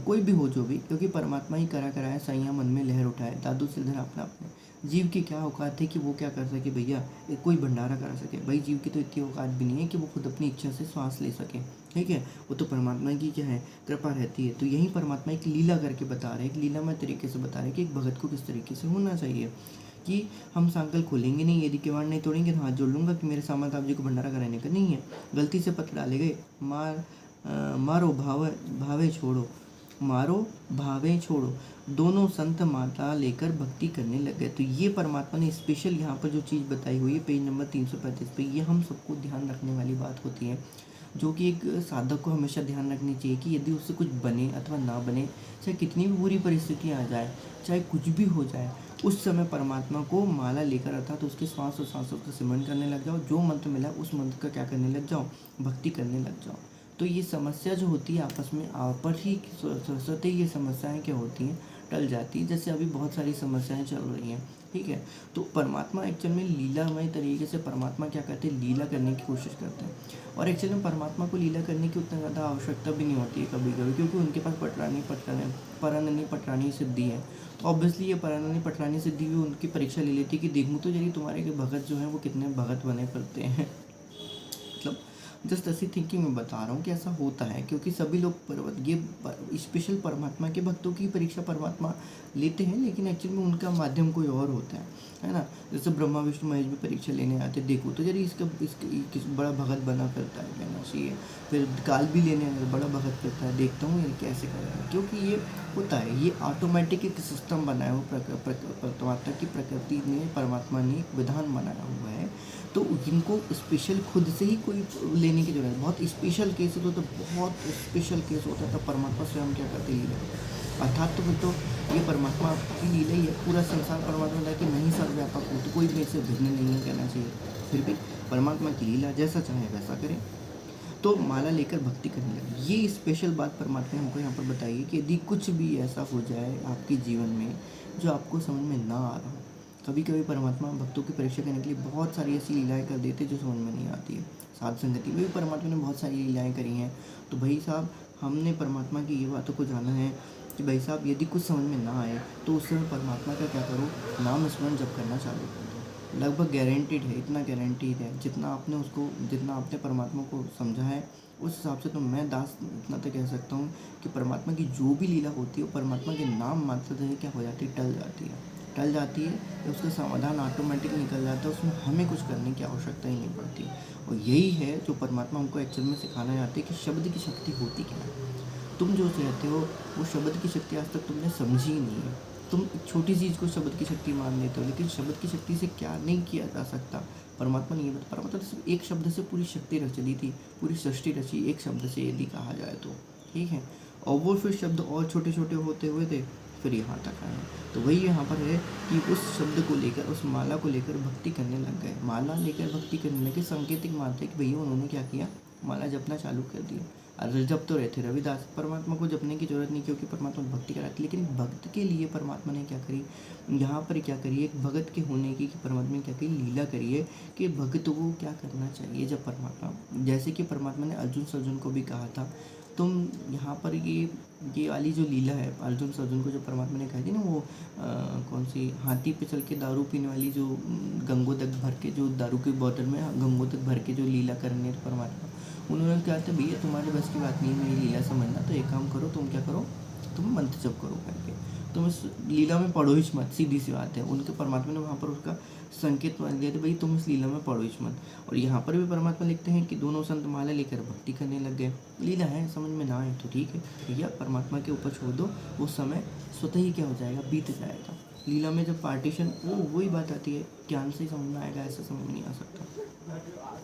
कोई भी हो जो भी, क्योंकि परमात्मा ही कराए सैया मन में लहर उठाए। दादू सिरधर अपना अपने जीव की क्या औकात है कि वो क्या कर सके भैया, कोई भंडारा करा सके। भाई जीव की तो इतनी औकात भी नहीं है कि वो खुद अपनी इच्छा से श्वास ले सके, ठीक है। वो तो परमात्मा की क्या है, कृपा रहती है। तो यही परमात्मा एक लीला करके बता रहे हैं, एक लीलामय तरीके से बता रहे हैं कि एक भगत को किस तरीके से होना चाहिए। कि हम सांकल खोलेंगे नहीं, यदि किवाड़ नहीं तोड़ेंगे तो हाथ जोड़ लूँगा कि मेरे सामर्थ आप जी को भंडारा कराने का नहीं है। गलती से पत्र डाले गए, मारो भावे छोड़ो। दोनों संत माता लेकर भक्ति करने लग गए। तो ये परमात्मा ने स्पेशल यहाँ पर जो चीज़ बताई हुई है पेज नंबर 335 पे, ये हम सबको ध्यान रखने वाली बात होती है, जो कि एक साधक को हमेशा ध्यान रखनी चाहिए कि यदि उससे कुछ बने अथवा ना बने, चाहे कितनी भी बुरी परिस्थिति आ जाए, चाहे कुछ भी हो जाए, उस समय परमात्मा को माला लेकर अर्थात तो उसके श्वास और सांसों का सिमरन करने लग जाओ। जो मंत्र मिला उस मंत्र का क्या करने लग जाओ, भक्ति करने लग जाओ। तो ये समस्या जो होती है आपस में आपस ही स्वतः ये समस्याएं क्या होती हैं, टल जाती है। जैसे अभी बहुत सारी समस्याएं चल रही हैं, ठीक है। तो परमात्मा एक्चुअल में लीलामय तरीके से परमात्मा क्या करते हैं, लीला करने की कोशिश करते हैं। और एक्चुअली में परमात्मा को लीला करने की उतना ज़्यादा आवश्यकता भी नहीं होती है कभी कभी, क्योंकि उनके पास पराननी पटरानी सिद्धि है। तो ऑब्वियसली ये पराननी पटरानी सिद्धि भी उनकी परीक्षा ले लेती है कि देखूँ तो यदि तुम्हारे के भगत जो हैं वो कितने भगत बने फिरते हैं। मतलब जस्ट ऐसी थिंकिंग में बता रहा हूँ कि ऐसा होता है, क्योंकि सभी लोग ये स्पेशल परमात्मा के भक्तों की परीक्षा परमात्मा लेते हैं, लेकिन एक्चुअली में उनका माध्यम कोई और होता है ना। जैसे ब्रह्मा विष्णु महेश भी परीक्षा लेने आते, देखो तो यदि किस बड़ा भगत बना करता है कहना चाहिए। फिर काल भी लेने आते, बड़ा भगत करता है, देखता हूँ ये कैसे कर रहा है, क्योंकि ये होता है, ये ऑटोमेटिक एक सिस्टम बनाया हुआ परमात्मा की प्रकृति ने, परमात्मा ने एक विधान बनाया हुआ है। तो इनको स्पेशल खुद से ही कोई लेने की जरूरत है। बहुत स्पेशल केस हो तो बहुत स्पेशल केस होता है, तब परमात्मा स्वयं क्या करते लीला। अर्थात तो फिर तो ये परमात्मा की लीला ही है। पूरा संसार परमात्मा था कि नहीं सर्वव्यापक हो, तो कोई मेरे से भिन्न नहीं है कहना चाहिए। फिर भी परमात्मा की लीला, जैसा चाहे वैसा करें। तो माला लेकर भक्ति करने लगे। ये स्पेशल बात परमात्मा ने हमको यहाँ पर बताई है कि यदि कुछ भी ऐसा हो जाए आपके जीवन में जो आपको समझ में ना आ रहा हो, कभी कभी परमात्मा भक्तों की परीक्षा करने के लिए बहुत सारी ऐसी लीलाएं कर देते जो समझ में नहीं आती है। साध संगति में भी परमात्मा ने बहुत सारी लीलाएं करी हैं। तो भाई साहब, हमने परमात्मा की ये बातों को जाना है कि भाई साहब यदि कुछ समझ में ना आए तो उस समय परमात्मा का क्या करो, नाम स्मरण जप करना चालू कर दो। लगभग गारंटीड है, इतना गारंटीड है, जितना आपने परमात्मा को समझा है उस हिसाब से तो मैं दास इतना तो कह सकता हूँ कि परमात्मा की जो भी लीला होती है वो परमात्मा के नाम मात्र से क्या हो जाती है, टल जाती है। तो उसका समाधान ऑटोमेटिक निकल जाता है, उसमें हमें कुछ करने की आवश्यकता ही नहीं पड़ती। और यही है जो परमात्मा हमको एक्चुअल में सिखाना चाहते हैं कि शब्द की शक्ति होती क्या है। तुम जो चाहते हो वो शब्द की शक्ति आज तक तुमने समझी नहीं है। तुम एक छोटी चीज़ को शब्द की शक्ति मान लेते हो, लेकिन शब्द की शक्ति से क्या नहीं किया जा सकता। परमात्मा ने ये बता, परमात्मा सिर्फ एक शब्द से पूरी शक्ति रच दी थी, पूरी सृष्टि रची एक शब्द से यदि कहा जाए तो, ठीक है। और वो फिर शब्द और छोटे छोटे होते हुए थे, फिर यहाँ तक आए। तो वही यहाँ पर है कि उस शब्द को लेकर, उस माला को लेकर भक्ति करने लग गए। माला लेकर भक्ति करने लगे, सांकेतिक मानते कि भैया उन्होंने क्या किया, माला जपना चालू कर दिया। जब तो रहे थे रविदास। परमात्मा को जपने की जरूरत नहीं, क्योंकि परमात्मा भक्ति कराती, लेकिन भक्त के लिए परमात्मा ने क्या करी, यहाँ पर क्या करी, एक भगत के होने की परमात्मा ने क्या करी, लीला करी है कि भक्त को क्या करना चाहिए। जब परमात्मा, जैसे कि परमात्मा ने अर्जुन को भी कहा था, तुम यहाँ पर ये वाली जो लीला है अर्जुन को जो परमात्मा ने कही थी ना, वो कौन सी, हाथी पे चल के दारू पीने वाली, जो गंगोदक भर के, जो दारू की बोतल में गंगोदक भर के जो लीला करने परमात्मा, उन्होंने कहा था भैया तुम्हारे बस की बात नहीं है मेरी लीला समझना, तो एक काम करो, तुम क्या करो, तुम मंत्र जप करो करके, तुम इस लीला में पढ़ो ही मत, सीधी सी बात है। उनके परमात्मा ने वहाँ पर उसका संकेत मान दिया था, भाई तुम इस लीला में पढ़ो ही मत। और यहाँ पर भी परमात्मा लिखते हैं कि दोनों संत माला लेकर भक्ति करने लग गए। लीला है, समझ में ना आए तो ठीक है भैया, परमात्मा के ऊपर छोड़ दो, उस समय स्वतः ही क्या हो जाएगा, बीत जाएगा। लीला में जब पार्टीशन, वही बात आती है, ज्ञान से ही समझ में आएगा, ऐसा समझ में नहीं आ सकता।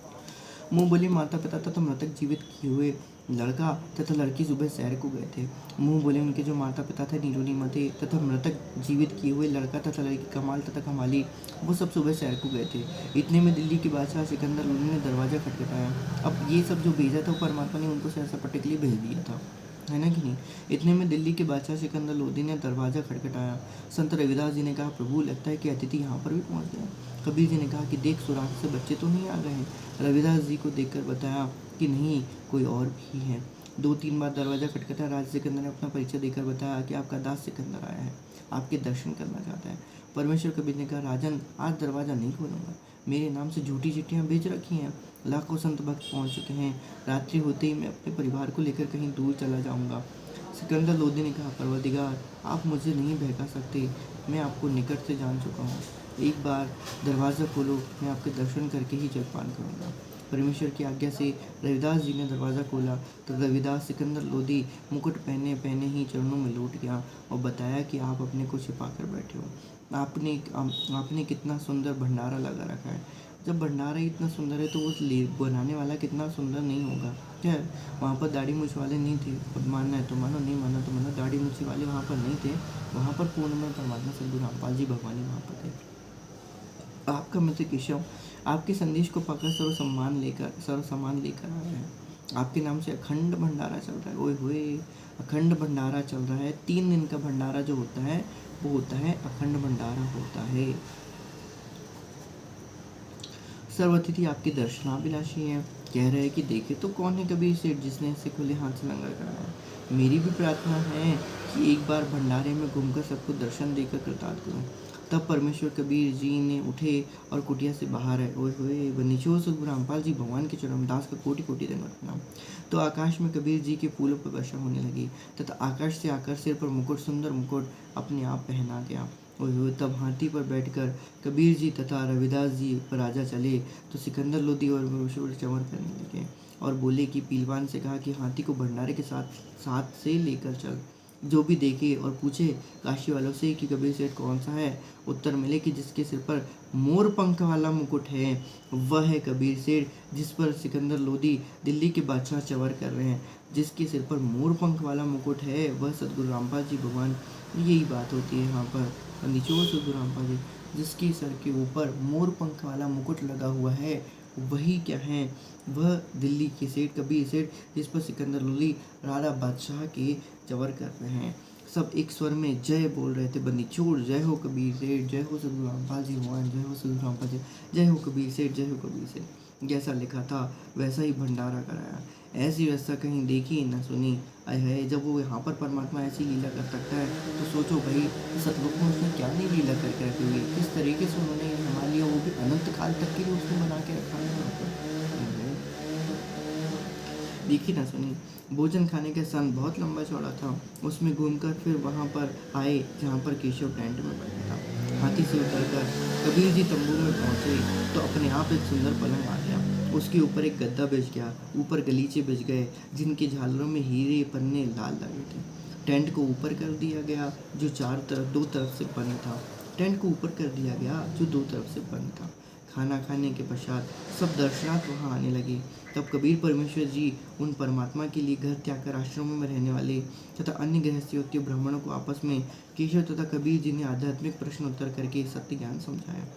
मुँह बोले माता पिता तथा मृतक जीवित किए हुए लड़का तथा लड़की सुबह सैर को गए थे। मुँह बोले उनके जो माता पिता थे नीलोनी मते तथा मृतक जीवित किए हुए लड़का तथा लड़की कमाल तथा कमाली, वो सब सुबह सैर को गए थे। इतने में दिल्ली के बादशाह सिकंदर लोदी ने दरवाज़ा खटखटाया। अब ये सब जो भेजा था वो परमात्मा ने उनको सहसा पट्टे के लिए भेज दिया था, है ना कि नहीं। इतने में दिल्ली के बादशाह सिकंदर लोदी ने दरवाज़ा खटखटाया। संत रविदास जी ने कहा, प्रभु लगता है कि अतिथि यहाँ पर भी पहुँच गया। कबीर जी ने कहा कि देख, सुराग से बच्चे तो नहीं आ गए हैं। रविदास जी को देखकर बताया कि नहीं, कोई और भी है। 2-3 बार दरवाज़ा खटखटाया। राजा सिकंदर ने अपना परिचय देकर बताया कि आपका दास सिकंदर आया है, आपके दर्शन करना चाहता है। परमेश्वर कबीर ने कहा, राजन आज दरवाज़ा नहीं खोलूँगा, मेरे नाम से झूठी चिट्ठियाँ भेज रखी हैं, लाखों संत भक्त पहुँच चुके हैं, रात्रि होते ही मैं अपने परिवार को लेकर कहीं दूर चला जाऊँगा। सिकंदर लोदी ने कहा, परवरदिगार आप मुझे नहीं बहका सकते, मैं आपको निकट से जान चुका हूँ, एक बार दरवाज़ा खोलो, मैं आपके दर्शन करके ही जलपान करूँगा। परमेश्वर की आज्ञा से रविदास जी ने दरवाज़ा खोला तो रविदास सिकंदर लोदी मुकुट पहने पहने ही चरणों में लौट गया और बताया कि आप अपने को छिपा कर बैठे हो। आपने कितना सुंदर भंडारा लगा रखा है। जब भंडारा इतना सुंदर है तो उस बनाने वाला कितना सुंदर नहीं होगा। क्या वहाँ पर दाढ़ी मूछ वाले नहीं थे, अब मानना है तो मानो, नहीं मानना तो मानो, दाढ़ी मूछी वाले वहाँ पर नहीं थे। वहाँ पर पूर्ण में परमात्मा सद्गुरु रामपाल जी भगवान वहाँ पर थे। आपका मित्र केशव आपके संदेश को पाकर सर्व सम्मान लेकर आया है। आपके नाम से अखंड भंडारा चल रहा है। ओए होए, अखंड भंडारा चल रहा है। 3 दिन का भंडारा जो होता है वो होता है अखंड भंडारा होता है। सर्व अतिथि आपके दर्शनाभिलाषी हैं, कह रहे हैं कि देखे तो कौन है कबीर सेठ जिसने इसे खुले हाथ से लंगर कराया। मेरी भी प्रार्थना है कि एक बार भंडारे में घूमकर सबको दर्शन देकर कृतार्थ करूं। तब परमेश्वर कबीर जी ने उठे और कुटिया से बाहर आए। ओए होए, बनीचोर सद्गुरु रामपाल जी भगवान के चरण दास का कोटि कोटि दंडवत प्रणाम। तो आकाश में कबीर जी के फूलों पर वर्षा होने लगी तथा आकाश से आकर सिर पर मुकुट, सुंदर मुकुट अपने आप पहना गया। ओए होए, तब हाथी पर बैठकर कबीर जी तथा रविदास जी पर राजा चले तो सिकंदर लोदी और परमेश्वर चंवर करने लगे और बोले कि पीलवान से कहा कि हाथी को भंडारे के साथ से लेकर चल। जो भी देखे और पूछे काशी वालों से कि कबीर सेठ कौन सा है, उत्तर मिले कि जिसके सिर पर मोर पंख वाला मुकुट है वह है कबीर सेठ जिस पर सिकंदर लोदी दिल्ली के बादशाह चंवर कर रहे हैं। जिसके सिर पर मोर पंख वाला मुकुट है वह सद्गुरु रामपाल जी भगवान। यही बात होती है यहाँ पर निचोड़ सद्गुरु रामपाल जी, जिसके सर के ऊपर मोर पंख वाला मुकुट लगा हुआ है वही क्या है, वह दिल्ली के सेठ कबीर सेठ जिस पर सिकंदर लोदी राणा बादशाह के चंवर कर रहे हैं। सब एक स्वर में जय बोल रहे थे, बंदी चोर जय हो कबीर सेठ, जय हो सद्गुरु रामपाल जी भगवान, जय हो सद्गुरु रामपाल जी, जय हो कबीर सेठ, जय हो कबीर सेठ। जैसा लिखा था वैसा ही भंडारा कराया। ऐसी व्यवस्था कहीं देखी न सुनी। आय है, जब वो यहाँ पर परमात्मा ऐसी लीला कर सकता है तो सोचो भाई सतलोक में उसने क्या नहीं लीला करके रखी हुई, किस तरीके से उन्होंने हमारे लिए, वो भी अनंत काल तक के लिए उसने बना के रखा है यहाँ पर। देखी ना सुनी। भोजन खाने का स्थान बहुत लंबा चौड़ा था। उसमें घूमकर फिर वहाँ पर आए जहाँ पर केशव टेंट में बैठा था। हाथी से उतरकर कबीर जी तंबू में पहुँचे तो अपने आप एक सुंदर पलंग आ गया। उसके ऊपर एक गद्दा बिछ गया, ऊपर गलीचे बिछ गए जिनके झालरों में हीरे पन्ने लाल लगे थे। टेंट को ऊपर कर दिया गया जो दो तरफ से बंद था। टेंट को ऊपर कर दिया गया जो 2 तरफ से बंद था। खाना खाने के पश्चात सब दर्शनार्थ वहाँ आने लगे। तब कबीर परमेश्वर जी उन परमात्मा के लिए घर त्याग कर आश्रमों में रहने वाले तथा अन्य गृहस्थी ब्राह्मणों को आपस में केशव तथा कबीर जी ने आध्यात्मिक प्रश्न उत्तर करके सत्य ज्ञान समझाया।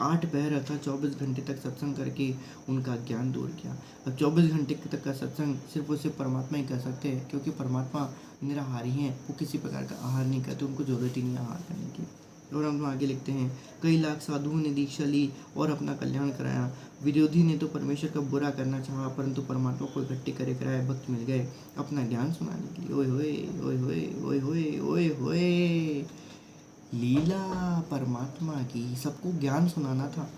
8 पहर अर्थात 24 घंटे तक सत्संग करके उनका ज्ञान दूर किया। अब 24 घंटे तक का सत्संग सिर्फ उसे परमात्मा ही कर सकते हैं, क्योंकि परमात्मा निराहारी हैं, वो किसी प्रकार का आहार नहीं करते, उनको जरूरत ही नहीं है आहार करने की। और हम आगे लिखते हैं, कई लाख साधुओं ने दीक्षा ली और अपना कल्याण कराया। विरोधी ने तो परमेश्वर का बुरा करना चाहा, परंतु परमात्मा को इकट्ठे करे कराए भक्त मिल गए अपना ज्ञान सुनाने के लिए। ओए होए ओए होए ओए होए ओए होए, लीला परमात्मा की सबको ज्ञान सुनाना था।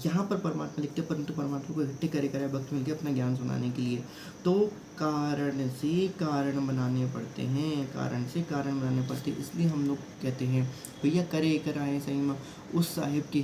यहाँ पर परमात्मा लिखते, परंतु परमात्मा को इकट्ठे करे कराए भक्त मिल गए अपना ज्ञान सुनाने के लिए। तो कारण से कारण बनाने पड़ते हैं, कारण से कारण बनाने पड़ते हैं। इसलिए हम लोग कहते हैं भैया करे कराए सही में उस साहिब के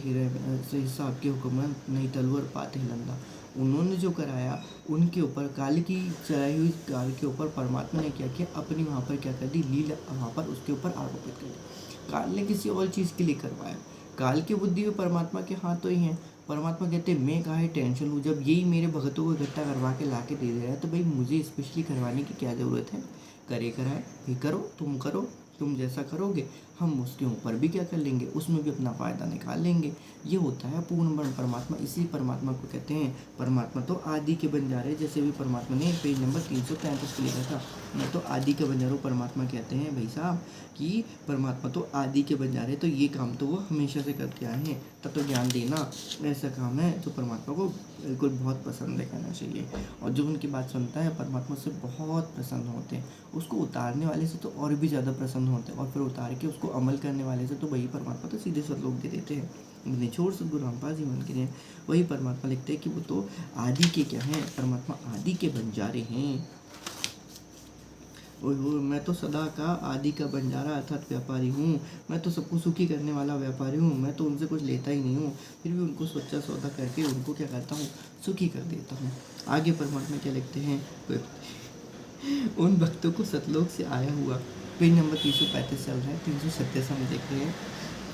हिसाब के हुक्म नहीं तलवर पाते लंदा। उन्होंने जो कराया उनके ऊपर काल की चलाई हुई काल के ऊपर परमात्मा ने क्या किया, अपनी वहाँ पर क्या कर दी, लीला वहाँ पर उसके ऊपर आरोपित कर दी। काल ने किसी और चीज़ के लिए करवाया। काल की बुद्धि में परमात्मा के हाथ तो ही हैं। परमात्मा कहते हैं मैं काहे टेंशन हूँ, जब यही मेरे भक्तों को इकट्ठा करवा के ला के दे दे रहा है तो भाई मुझे स्पेशली करवाने की क्या ज़रूरत है। करे कराए भी करो, तुम जैसा करोगे हम उसके ऊपर भी क्या कर लेंगे, उसमें भी अपना फ़ायदा निकाल लेंगे। ये होता है पूर्ण ब्रह्म परमात्मा। इसी परमात्मा को कहते हैं परमात्मा तो आदि के बंजारे। जैसे भी परमात्मा ने पेज नंबर 333 पे लिखा था, मैं तो आदि के बंजारों परमात्मा कहते हैं भाई साहब कि परमात्मा तो आदि के बंजारे। तो ये काम तो वो हमेशा से करते आए हैं। तत्व ज्ञान देना ऐसा काम है जो परमात्मा को बिल्कुल बहुत पसंद है करना चाहिए। और जो उनकी बात सुनता है परमात्मा से बहुत प्रसन्न होते हैं। उसको उतारने वाले से तो और भी ज़्यादा प्रसन्न होते हैं, और फिर उतार के उसको अमल करने वाले से तो वही परमात्मा तो सीधे स्वर्लोक दे देते हैं। निचोड़ सद्गुरु रामपाल जी मन के लिए वही परमात्मा लिखते हैं कि वो तो आदि के क्या हैं, परमात्मा आदि के बंजारे हैं। मैं तो सदा का आदि का बंजारा अर्थात व्यापारी हूँ। मैं तो सबको सुखी करने वाला व्यापारी हूँ। मैं तो उनसे कुछ लेता ही नहीं हूँ, फिर भी उनको सच्चा सौदा करके उनको क्या करता हूँ, सुखी कर देता हूँ। आगे परमात्मा क्या लिखते हैं, उन भक्तों को सतलोक से आया हुआ, पेज नंबर 335 चल रहा है, 337 हम देख रहे हैं।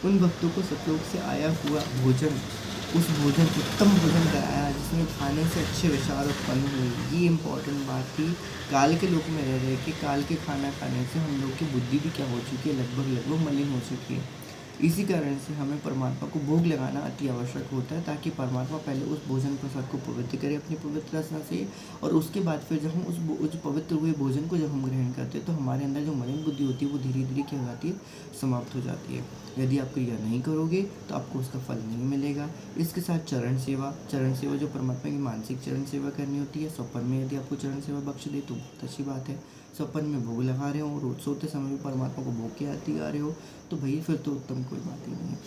उन भक्तों को सतलोक से आया हुआ भोजन, उस भोजन उत्तम भोजन कराया जिसमें खाने से अच्छे विचार उत्पन्न हुए। ये इम्पोर्टेंट बात थी। काल के लोक में रह रहे कि काल के खाना खाने से हम लोग की बुद्धि भी क्या हो चुकी है, लगभग मलिन हो चुकी है। इसी कारण से हमें परमात्मा को भोग लगाना अति आवश्यक होता है, ताकि परमात्मा पहले उस भोजन प्रसाद को पवित्र करे अपनी पवित्र रचना से, और उसके बाद फिर जब हम उस पवित्र हुए भोजन को जब हम ग्रहण करते हैं तो हमारे अंदर जो मलिन बुद्धि होती है वो धीरे धीरे क्या हो जाती है, समाप्त हो जाती है। यदि आप क्रिया नहीं करोगे तो आपको उसका फल नहीं मिलेगा। इसके साथ चरण सेवा जो परमात्मा की मानसिक चरण सेवा करनी होती है। स्वप्न में यदि आपको चरण सेवा बख्श दे तो बहुत अच्छी बात है। स्वप्न में भोग लगा रहे हो, रोज सोते समय भी परमात्मा को भोग की आरती गा रहे हो, तो भाई फिर तो उत्तम कोई बात ही नहीं है।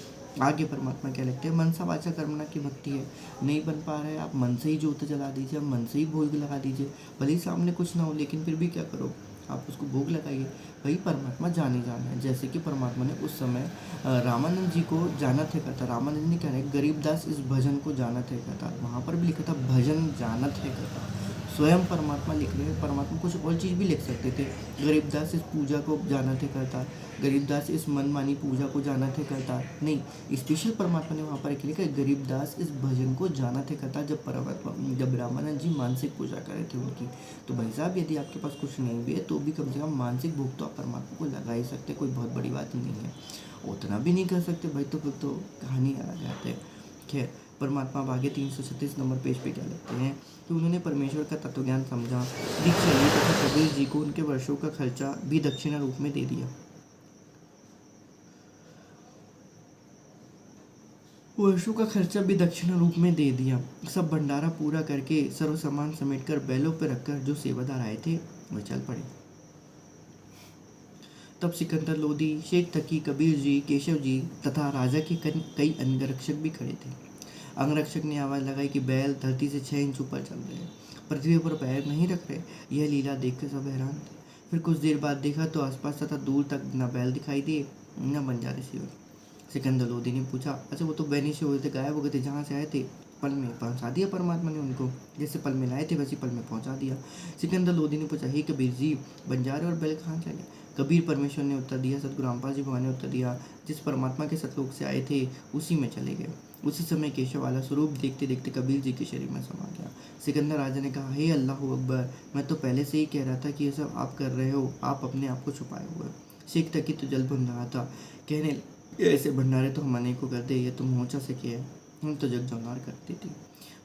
आगे परमात्मा क्या लिखते हैं, मनसा वाचा कर्मणा की भक्ति है। नहीं बन पा रहा है, आप मन से ही ज्योत जला दीजिए, आप मन से ही भोग लगा दीजिए। भले ही सामने कुछ ना हो, लेकिन फिर भी क्या करो, आप उसको भोग लगाइए। वही परमात्मा जाने जाना है। जैसे कि परमात्मा ने उस समय रामानंद जी को जाना तय करता। रामानंद जी ने क्या है, गरीबदास इस भजन को जाना तय करता। वहाँ पर भी लिखा था भजन जाना तय करता। स्वयं परमात्मा लिख रहे हैं। परमात्मा कुछ और चीज़ भी लिख सकते थे, गरीबदास इस पूजा को जाना तय करता, गरीबदास इस मनमानी पूजा को जाना तय करता। नहीं, स्पेशल परमात्मा ने वहाँ पर एक लिखा, गरीबदास इस भजन को जाना तय करता। जब रामानंद जी मानसिक पूजा कर रहे थे उनकी, तो भाई साहब यदि आपके पास कुछ नहीं भी है तो भी कम से कम मानसिक भोग तो आप परमात्मा को लगा ही सकते, कोई बहुत बड़ी बात नहीं है। उतना भी नहीं कर सकते भाई तो फिर तो कहानी आ जाते हैं। खैर, परमात्मा अब आगे 336 नंबर पेज पे क्या लिखते हैं कि उन्होंने परमेश्वर का तत्वज्ञान समझा, दीक्षा ली तथा कबीर जी को उनके वर्षों का खर्चा भी दक्षिणा रूप में दे दिया। वर्षों का खर्चा भी दक्षिणा रूप में दे दिया। सब भंडारा पूरा करके सर्व सामान समेटकर बैलों पर रखकर जो सेवादार आए थे वे चल पड़े। तब सिकंदर लोधी, शेख तकी, कबीर जी, केशव जी तथा राजा के कई अंगरक्षक भी खड़े थे। अंगरक्षक ने आवाज़ लगाई कि बैल धरती से 6 इंच ऊपर चल रहे हैं, पृथ्वी पर पैर नहीं रख रहे। यह लीला देखकर सब हैरान थे। फिर कुछ देर बाद देखा तो आसपास तथा दूर तक न बैल दिखाई दिए न बंजारे शिविर। सिकंदर लोधी ने पूछा, अच्छा वो तो बैनिश हुए थे, गायब हो गए थे, जहाँ से आए थे पल में पहुँचा दिया परमात्मा ने उनको, जैसे पल में लाए थे वैसे पल में पहुँचा दिया। सिकंदर लोधी ने पूछा, हे कबीर जी, बंजारे और बैल कहाँ चले? कबीर परमेश्वर ने उत्तर दिया, सतगुरु रामपाल जी भगवान ने उत्तर दिया, जिस परमात्मा के सतलोक से आए थे उसी में चले गए। उसी समय केशव वाला स्वरूप देखते देखते कबीर जी के शरीर में समा गया। सिकंदर राजा ने कहा, हे अल्लाह अकबर, मैं तो पहले से ही कह रहा था कि ये सब आप कर रहे हो, आप अपने आप को छुपाए हुए हो। शेख तकी तो जल भुन रहा था, कहने लगे, ऐसे भंडारे तो हम अनेकों कर दे, ये तो मोहचा से किया है, हम तो जग जौनार करती थी।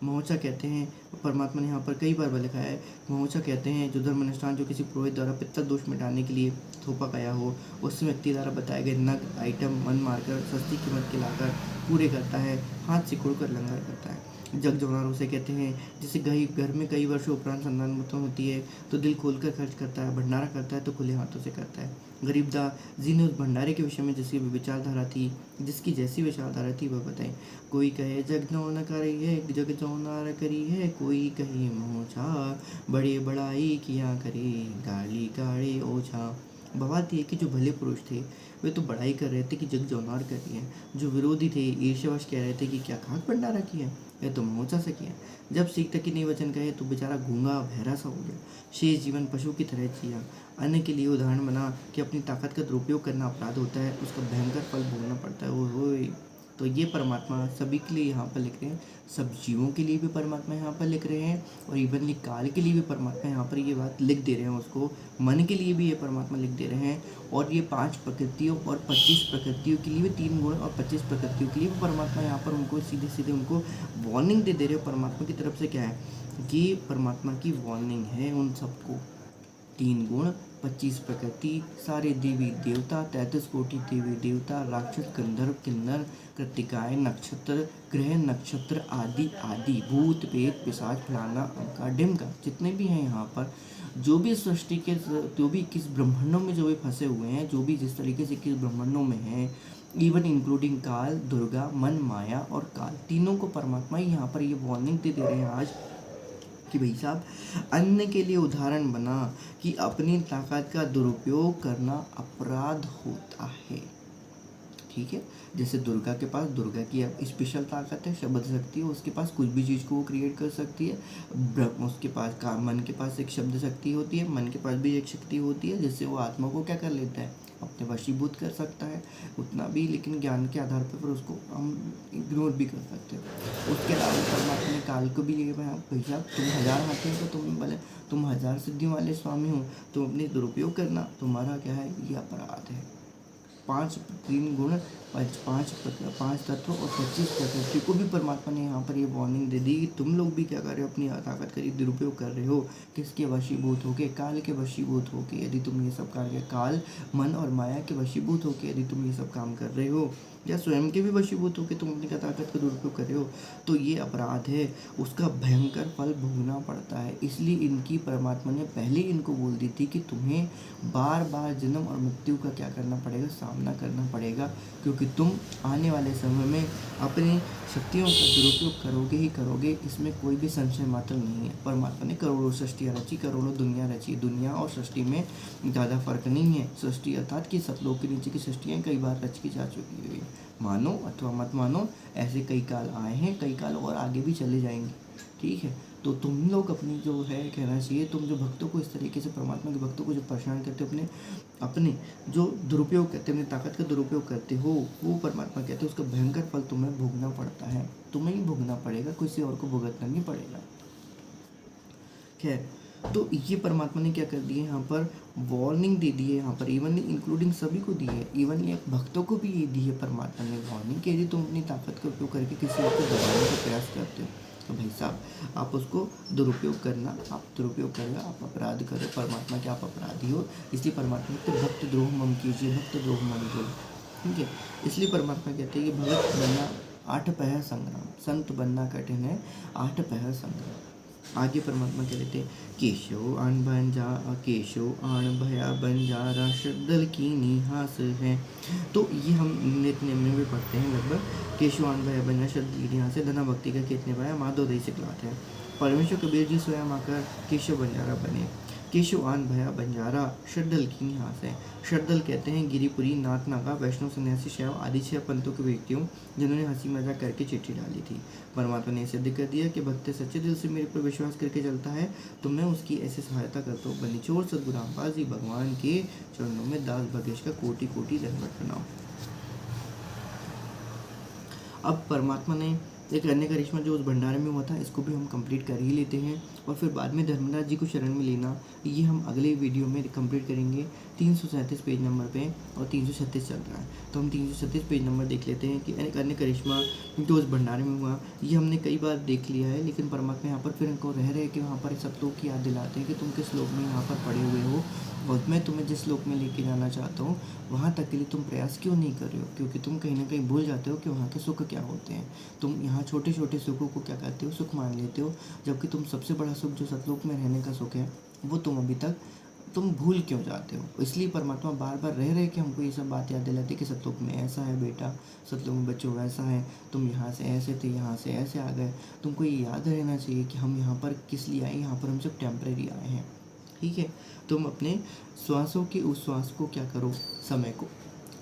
मोहचा कहते हैं, परमात्मा ने यहाँ पर कई बार लिखा है, मोहचा कहते हैं जो धर्म अनुष्ठान जो किसी पुरोहित द्वारा पित्तल दोष मिटाने के लिए थोपा गया हो, उस व्यक्ति द्वारा बताए गए नग आइटम मन मारकर सस्ती कीमत के लाकर पूरे करता है, हाथ सिकोड़ कर लंगर करता है। जग जौनार उसे कहते हैं जिसे घर में कई वर्षों उपरांत संतान उत्पन्न होती है तो दिल खोलकर खर्च करता है, भंडारा करता है तो खुले हाथों से करता है। गरीबदास जी ने उस भंडारे के विषय में जिसकी विचारधारा थी, जिसकी जैसी विचारधारा थी वह बताई। कोई कहे जग जौन करी है, जग जौनार करी है, कोई कहे मोछा, बड़े बड़ाई किया करे, गाली गाड़े ओछा। बात यह कि जो भले पुरुष थे वे तो बड़ाई कर रहे थे कि जग जौनार करी है, जो विरोधी थे ईर्ष्यावश कह रहे थे कि क्या खाक भंडारा किया, यह तो मोचा से किया। जब सीख तक नहीं वचन कहे तो बेचारा गूंगा बहरा सा हो गया। शेष जीवन पशु की तरह जिया। अन्य के लिए उदाहरण बना कि अपनी ताकत का दुरुपयोग करना अपराध होता है, उसका भयंकर फल भोगना पड़ता है। ओए तो ये परमात्मा सभी के लिए यहाँ पर लिख रहे हैं, सब जीवों के लिए भी परमात्मा यहाँ पर लिख रहे हैं, और इवन काल के लिए भी परमात्मा यहाँ पर ये बात लिख दे रहे हैं। उसको मन के लिए भी ये परमात्मा लिख दे रहे हैं, और ये 5 प्रकृतियों और 25 प्रकृतियों के लिए भी 3 गुण और 25 प्रकृतियों के लिए भी परमात्मा यहाँ पर उनको सीधे सीधे उनको वार्निंग दे रहे हो। परमात्मा की तरफ से क्या है कि परमात्मा की वार्निंग है उन सबको। 3 गुण, 25 प्रकृति, सारे देवी देवता, 33 कोटि देवी देवता, राक्षस गंधर्व किन्नर कृतिकाएँ नक्षत्र ग्रह नक्षत्र आदि आदि, भूत प्रेत पिशाच फलाना अमका ढिमका, जितने भी हैं यहाँ पर, जो भी सृष्टि के जो भी किस ब्रह्मांडों में जो भी फंसे हुए हैं, जो भी जिस तरीके से किस ब्रह्मांडों में हैं, इवन इंक्लूडिंग काल, दुर्गा, मन, माया और काल, तीनों को परमात्मा ही यहाँ पर ये वार्निंग दे रहे हैं आज कि भाई साहब अन्य के लिए उदाहरण बना कि अपनी ताकत का दुरुपयोग करना अपराध होता है। ठीक है, जैसे दुर्गा के पास दुर्गा की स्पेशल ताकत है, शब्द शक्ति है, उसके पास कुछ भी चीज़ को वो क्रिएट कर सकती है। उसके पास मन के पास एक शब्द शक्ति होती है, मन के पास भी एक शक्ति होती है, जिससे वो आत्मा को क्या कर लेता है, अपने वशीभूत कर सकता है उतना भी, लेकिन ज्ञान के आधार पर फिर उसको हम इग्नोर भी कर सकते हैं। उसके अलावा परमात्मा ने काल को भी ये भैया तुम 1000 हाथी हो तो तुम भले तुम 1000 सिद्धियों वाले स्वामी हो, तुम अपने दुरुपयोग करना तुम्हारा क्या है, ये अपराध है। 3 गुण, 5 तत्व और 25 प्रकृति को भी परमात्मा ने यहाँ पर ये वार्निंग दे दी कि तुम लोग भी क्या कर रहे हो, अपनी ताकत का दुरुपयोग कर रहे हो। किसके वशीभूत होके, काल के वशीभूत होके यदि तुम ये सब कार्य, काल मन और माया के वशीभूत होके यदि तुम ये सब काम कर रहे हो, या स्वयं के भी वशीभूत होकर तुम अपनी ताकत का दुरुपयोग कर रहे हो, तो ये अपराध है, उसका भयंकर फल भोगना पड़ता है। इसलिए इनकी परमात्मा ने पहले इनको बोल दी थी कि तुम्हें बार बार जन्म और मृत्यु का क्या करना पड़ेगा, सामना करना पड़ेगा, क्योंकि तुम आने वाले समय में अपनी शक्तियों का दुरुपयोग करोगे ही करोगे, इसमें कोई भी संशय मात्र नहीं है। परमात्मा ने करोड़ों सृष्टियाँ रची, करोड़ों दुनिया रची, दुनिया और सृष्टि में ज़्यादा फर्क नहीं है। सृष्टि अर्थात कि सब लोग के नीचे की सृष्टियाँ कई बार रच की जा चुकी हुई, मानो अथवा मत मानो, ऐसे कई काल आए हैं, कई काल और आगे भी चले जाएंगे। ठीक है, तो तुम लोग अपनी जो है कहना चाहिए, तुम जो भक्तों को इस तरीके से, परमात्मा के भक्तों को जो परेशान करते हो, अपने जो दुरुपयोग करते हो, अपनी ताकत का दुरुपयोग करते हो, वो परमात्मा कहते हैं उसका भयंकर फल तुम्हें भोगना पड़ता है। तुम्हें ही भोगना पड़ेगा, किसी और को भुगतना नहीं पड़ेगा। खैर, तो ये परमात्मा ने क्या कर दिया, यहाँ पर वार्निंग दे दी है, यहाँ पर इवन इंक्लूडिंग सभी को दी है, इवन ये भक्तों को भी ये दी है परमात्मा ने वार्निंग कि यदि तुम अपनी ताकत का उपयोग करके किसी और को दबाने का प्रयास करते हो, तो भाई साहब आप उसको दुरुपयोग करना, आप दुरुपयोग करना, आप अपराध करो, परमात्मा के आप अपराधी हो। इसलिए परमात्मा कहते भक्त द्रोह मम कीजिए, भक्त द्रोह मम दो। ठीक है, इसलिए परमात्मा कहते हैं कि भगत बनना 8 पहर संग्राम, संत बनना कठिन है 8 पहर संग्राम। आगे परमात्मा कह लेते हैं केशव आन भया बंजारा श्रद्धल की निहास है। तो ये हम नित्य नियम में भी पढ़ते हैं लगभग, केशव आन भया बंजारा श्रद्धल की निहास है, धना भक्ति का कितने पाया माधव दई से क्लात है। परमेश्वर कबीर जी स्वयं आकर केशव बंजारा बने। केशव आन भया बंजारा श्रद्धल की निहास है। श्रद्धल कहते हैं गिरिपुरी, नाथ नागा, वैष्णव, सन्यासी, शैव आदि 6 पंथों के व्यक्तियों जिन्होंने हंसी मजाक करके चिट्ठी डाली थी। परमात्मा ने सिद्ध कर दिया कि भक्त सच्चे दिल से मेरे पर विश्वास करके चलता है तो मैं उसकी ऐसी सहायता करता हूँ। बनीचोर सद्गुरु रामपाल जी भगवान के चरणों में दास भगेश का कोटि कोटि दंडवत प्रणाम। अब परमात्मा ने एक अन्य करिश्मा जो उस भंडारे में हुआ था, इसको भी हम कंप्लीट कर ही लेते हैं और फिर बाद में धर्मराज जी को शरण में लेना, ये हम अगले वीडियो में कंप्लीट करेंगे। 337 पेज नंबर पे और 336 चल रहा है, तो हम 336 पेज नंबर देख लेते हैं कि एक अन्य करिश्मा जो उस भंडारे में हुआ। ये हमने कई बार देख लिया है, लेकिन परमात्मा यहाँ पर फिर हमको रह रहे कि वहाँ पर सब लोग की याद दिलाते हैं कि तुम किस लोक में यहाँ पर पड़े हुए हो और मैं तुम्हें जिस लोक में लेके जाना चाहता हूँ वहाँ तक के लिए तुम प्रयास क्यों नहीं कर रहे हो, क्योंकि तुम कहीं ना कहीं भूल जाते हो कि वहाँ के सुख क्या होते हैं। तुम यहाँ छोटे छोटे सुखों को क्या कहते हो, सुख मान लेते हो, जबकि तुम सबसे बड़ा सुख जो सतलोक में रहने का सुख है वो तुम अभी तक तुम भूल क्यों जाते हो। इसलिए परमात्मा बार बार रह रहे कि हमको ये सब बात याद दिलाती कि सतलोक में ऐसा है बेटा, सतलोक में बच्चों वैसा है, तुम यहाँ से ऐसे थे, यहाँ से ऐसे आ गए। तुमको ये याद रहना चाहिए कि हम यहाँ पर किस लिए आए, यहाँ पर हम सब टेम्परेरी आए हैं, ठीक है। तुम अपने श्वासों के उस श्वास को क्या करो, समय को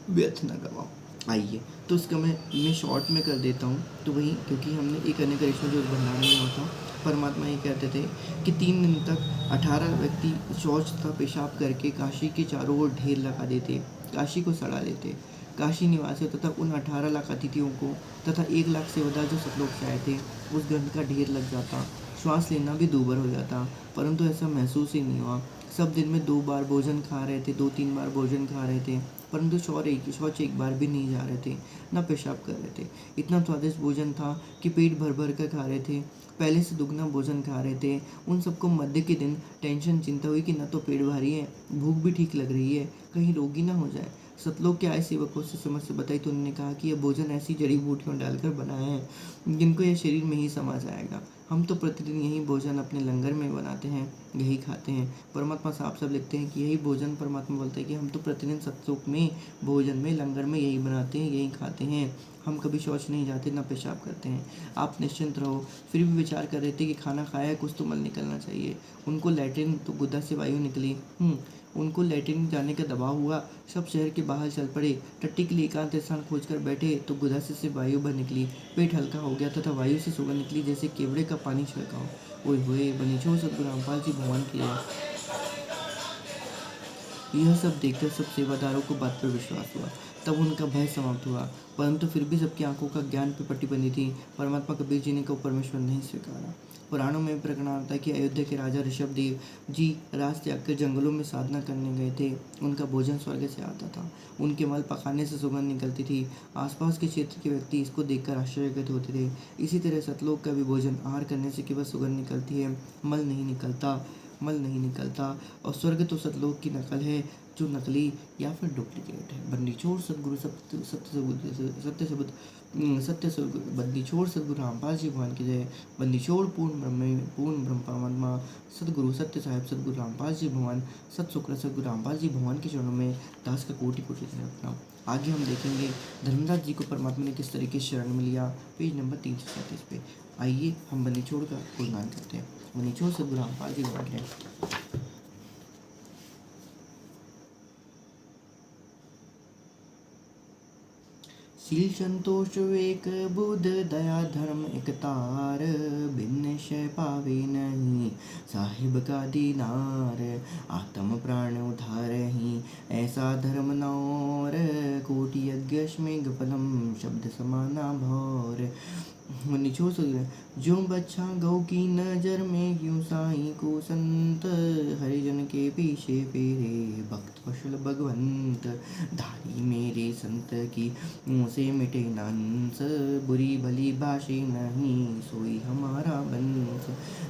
व्यर्थ न गवाओ। आइए तो उसका मैं शॉर्ट में कर देता हूँ। तो वही, क्योंकि हमने एक अन्य करिश्मा जो उस भंडार में हुआ था, परमात्मा ये कहते थे कि 3 दिन तक 18 व्यक्ति शौच तथा पेशाब करके काशी के चारों ओर ढेर लगा देते, काशी को सड़ा देते। काशी निवासियों तथा उन 18 लाख अतिथियों को तथा 1 लाख सेवादार जो सतलोक से आए थे उस गंध का ढेर लग जाता। श्वास लेना भी दूभर हो जाता, परंतु ऐसा महसूस ही नहीं हुआ। सब दिन में 2 बार भोजन खा रहे थे, 2-3 बार भोजन खा रहे थे, परंतु शौच एक बार भी नहीं जा रहे थे, न पेशाब कर रहे थे। इतना स्वादिष्ट भोजन था कि पेट भर भर कर खा रहे थे, पहले से दुगना भोजन खा रहे थे। उन सबको मध्य के दिन टेंशन चिंता हुई कि न तो पेट भारी है, भूख भी ठीक लग रही है, कहीं रोगी ना हो जाए। सतलोक के आए सेवकों से समस्या बताई तो उन्होंने कहा कि यह भोजन ऐसी जड़ी बूटियों डालकर बनाया है जिनको यह शरीर में ही समा जाएगा। हम तो प्रतिदिन यही भोजन अपने लंगर में बनाते हैं, यही खाते हैं। परमात्मा साफ साफ लिखते हैं कि यही भोजन, परमात्मा बोलते हैं कि हम तो प्रतिदिन सतलोक में भोजन में लंगर में यही बनाते हैं, यही खाते हैं। हम कभी शौच नहीं जाते, ना पेशाब करते हैं। आप निश्चिंत रहो। फिर भी विचार कर रहे थे कि खाना खाया है, कुछ तो मल निकलना चाहिए। उनको लैट्रिन तो गुदा से वायु निकली। उनको लैट्रिन जाने का दबाव हुआ। सब शहर के बाहर चल पड़े, टट्टी के लिए एकांत स्थान खोजकर बैठे तो गुदा से वायु भर निकली। पेट हल्का हो गया तथा वायु से सुगंध निकली जैसे केवड़े का पानी छिड़का हो। ओए होए, बनीचो सतगुरु रामपाल जी भगवान की जय। यह सब देखकर सब सेवादारों को बात पर विश्वास हुआ, तब उनका भय समाप्त हुआ। परंतु फिर भी सबकी आंखों का ज्ञान पे पट्टी बनी थी। परमात्मा कबीर जी ने को परमेश्वर नहीं स्वीकारा। पुराणों में प्रकरण आता है कि अयोध्या के राजा ऋषभदेव जी राज त्याग कर जंगलों में साधना करने गए थे। उनका भोजन स्वर्ग से आता था, उनके मल पखाने से सुगंध निकलती थी। आसपास के क्षेत्र के व्यक्ति इसको देखकर आश्चर्यचकित होते थे। इसी तरह सतलोक का भी भोजन आहार करने से केवल सुगंध निकलती है, मल नहीं निकलता। और स्वर्ग तो सतलोक की नकल है, जो नकली या फिर डुप्लीकेट है। बंदीछोड़ सदगुरु बंदीछोड़ सदगुरु रामपाल जी भगवान की जय। बंदीछोड़ पूर्ण ब्रह्म परमात्मा सदगुरु सत्य साहिब सदगुरु रामपाल जी भगवान सतशुक्र सदगुरु रामपाल जी भगवान के चरणों में दास का कोटि कोटि प्रणाम। आगे हम देखेंगे धर्मदास जी को परमात्मा ने किस तरीके से शरण में लिया, पेज नंबर 337 पे। आइए हम बंदीछोड़ का गुणगान करते हैं। बंदीछोड़ सदगुरु रामपाल जी भगवान की जय। शील संतोष विवेक बुद्ध दया धर्म एक तार, भिन्न शय पावे नहीं साहिब का दीनार। आत्म प्राण उधार ही ऐसा धर्म नौर, कोटि यज्ञ स्मेघ फलम शब्द समाना भौर। निचोड़ जो बच्चा गौ की नजर में यूं साईं को संत, हरिजन के पीछे फेरे भक्त पशुल भगवंत। धारी मेरे संत की मुँह से मिटे नंस, बुरी भली भाषे नहीं सोई हमारा बंस।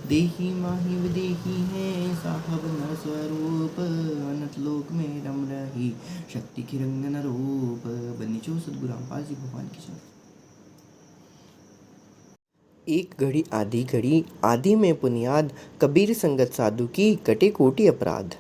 देही माही विदेही है साहब न स्वरूप, अनंत लोक में रम रही शक्ति की रंग न रूप। बनीचो सदगुरु रामपाल जी भगवान की जय। एक घड़ी आधी घड़ी आदि में पुनियाद, कबीर संगत साधु की कटे कोटि अपराध।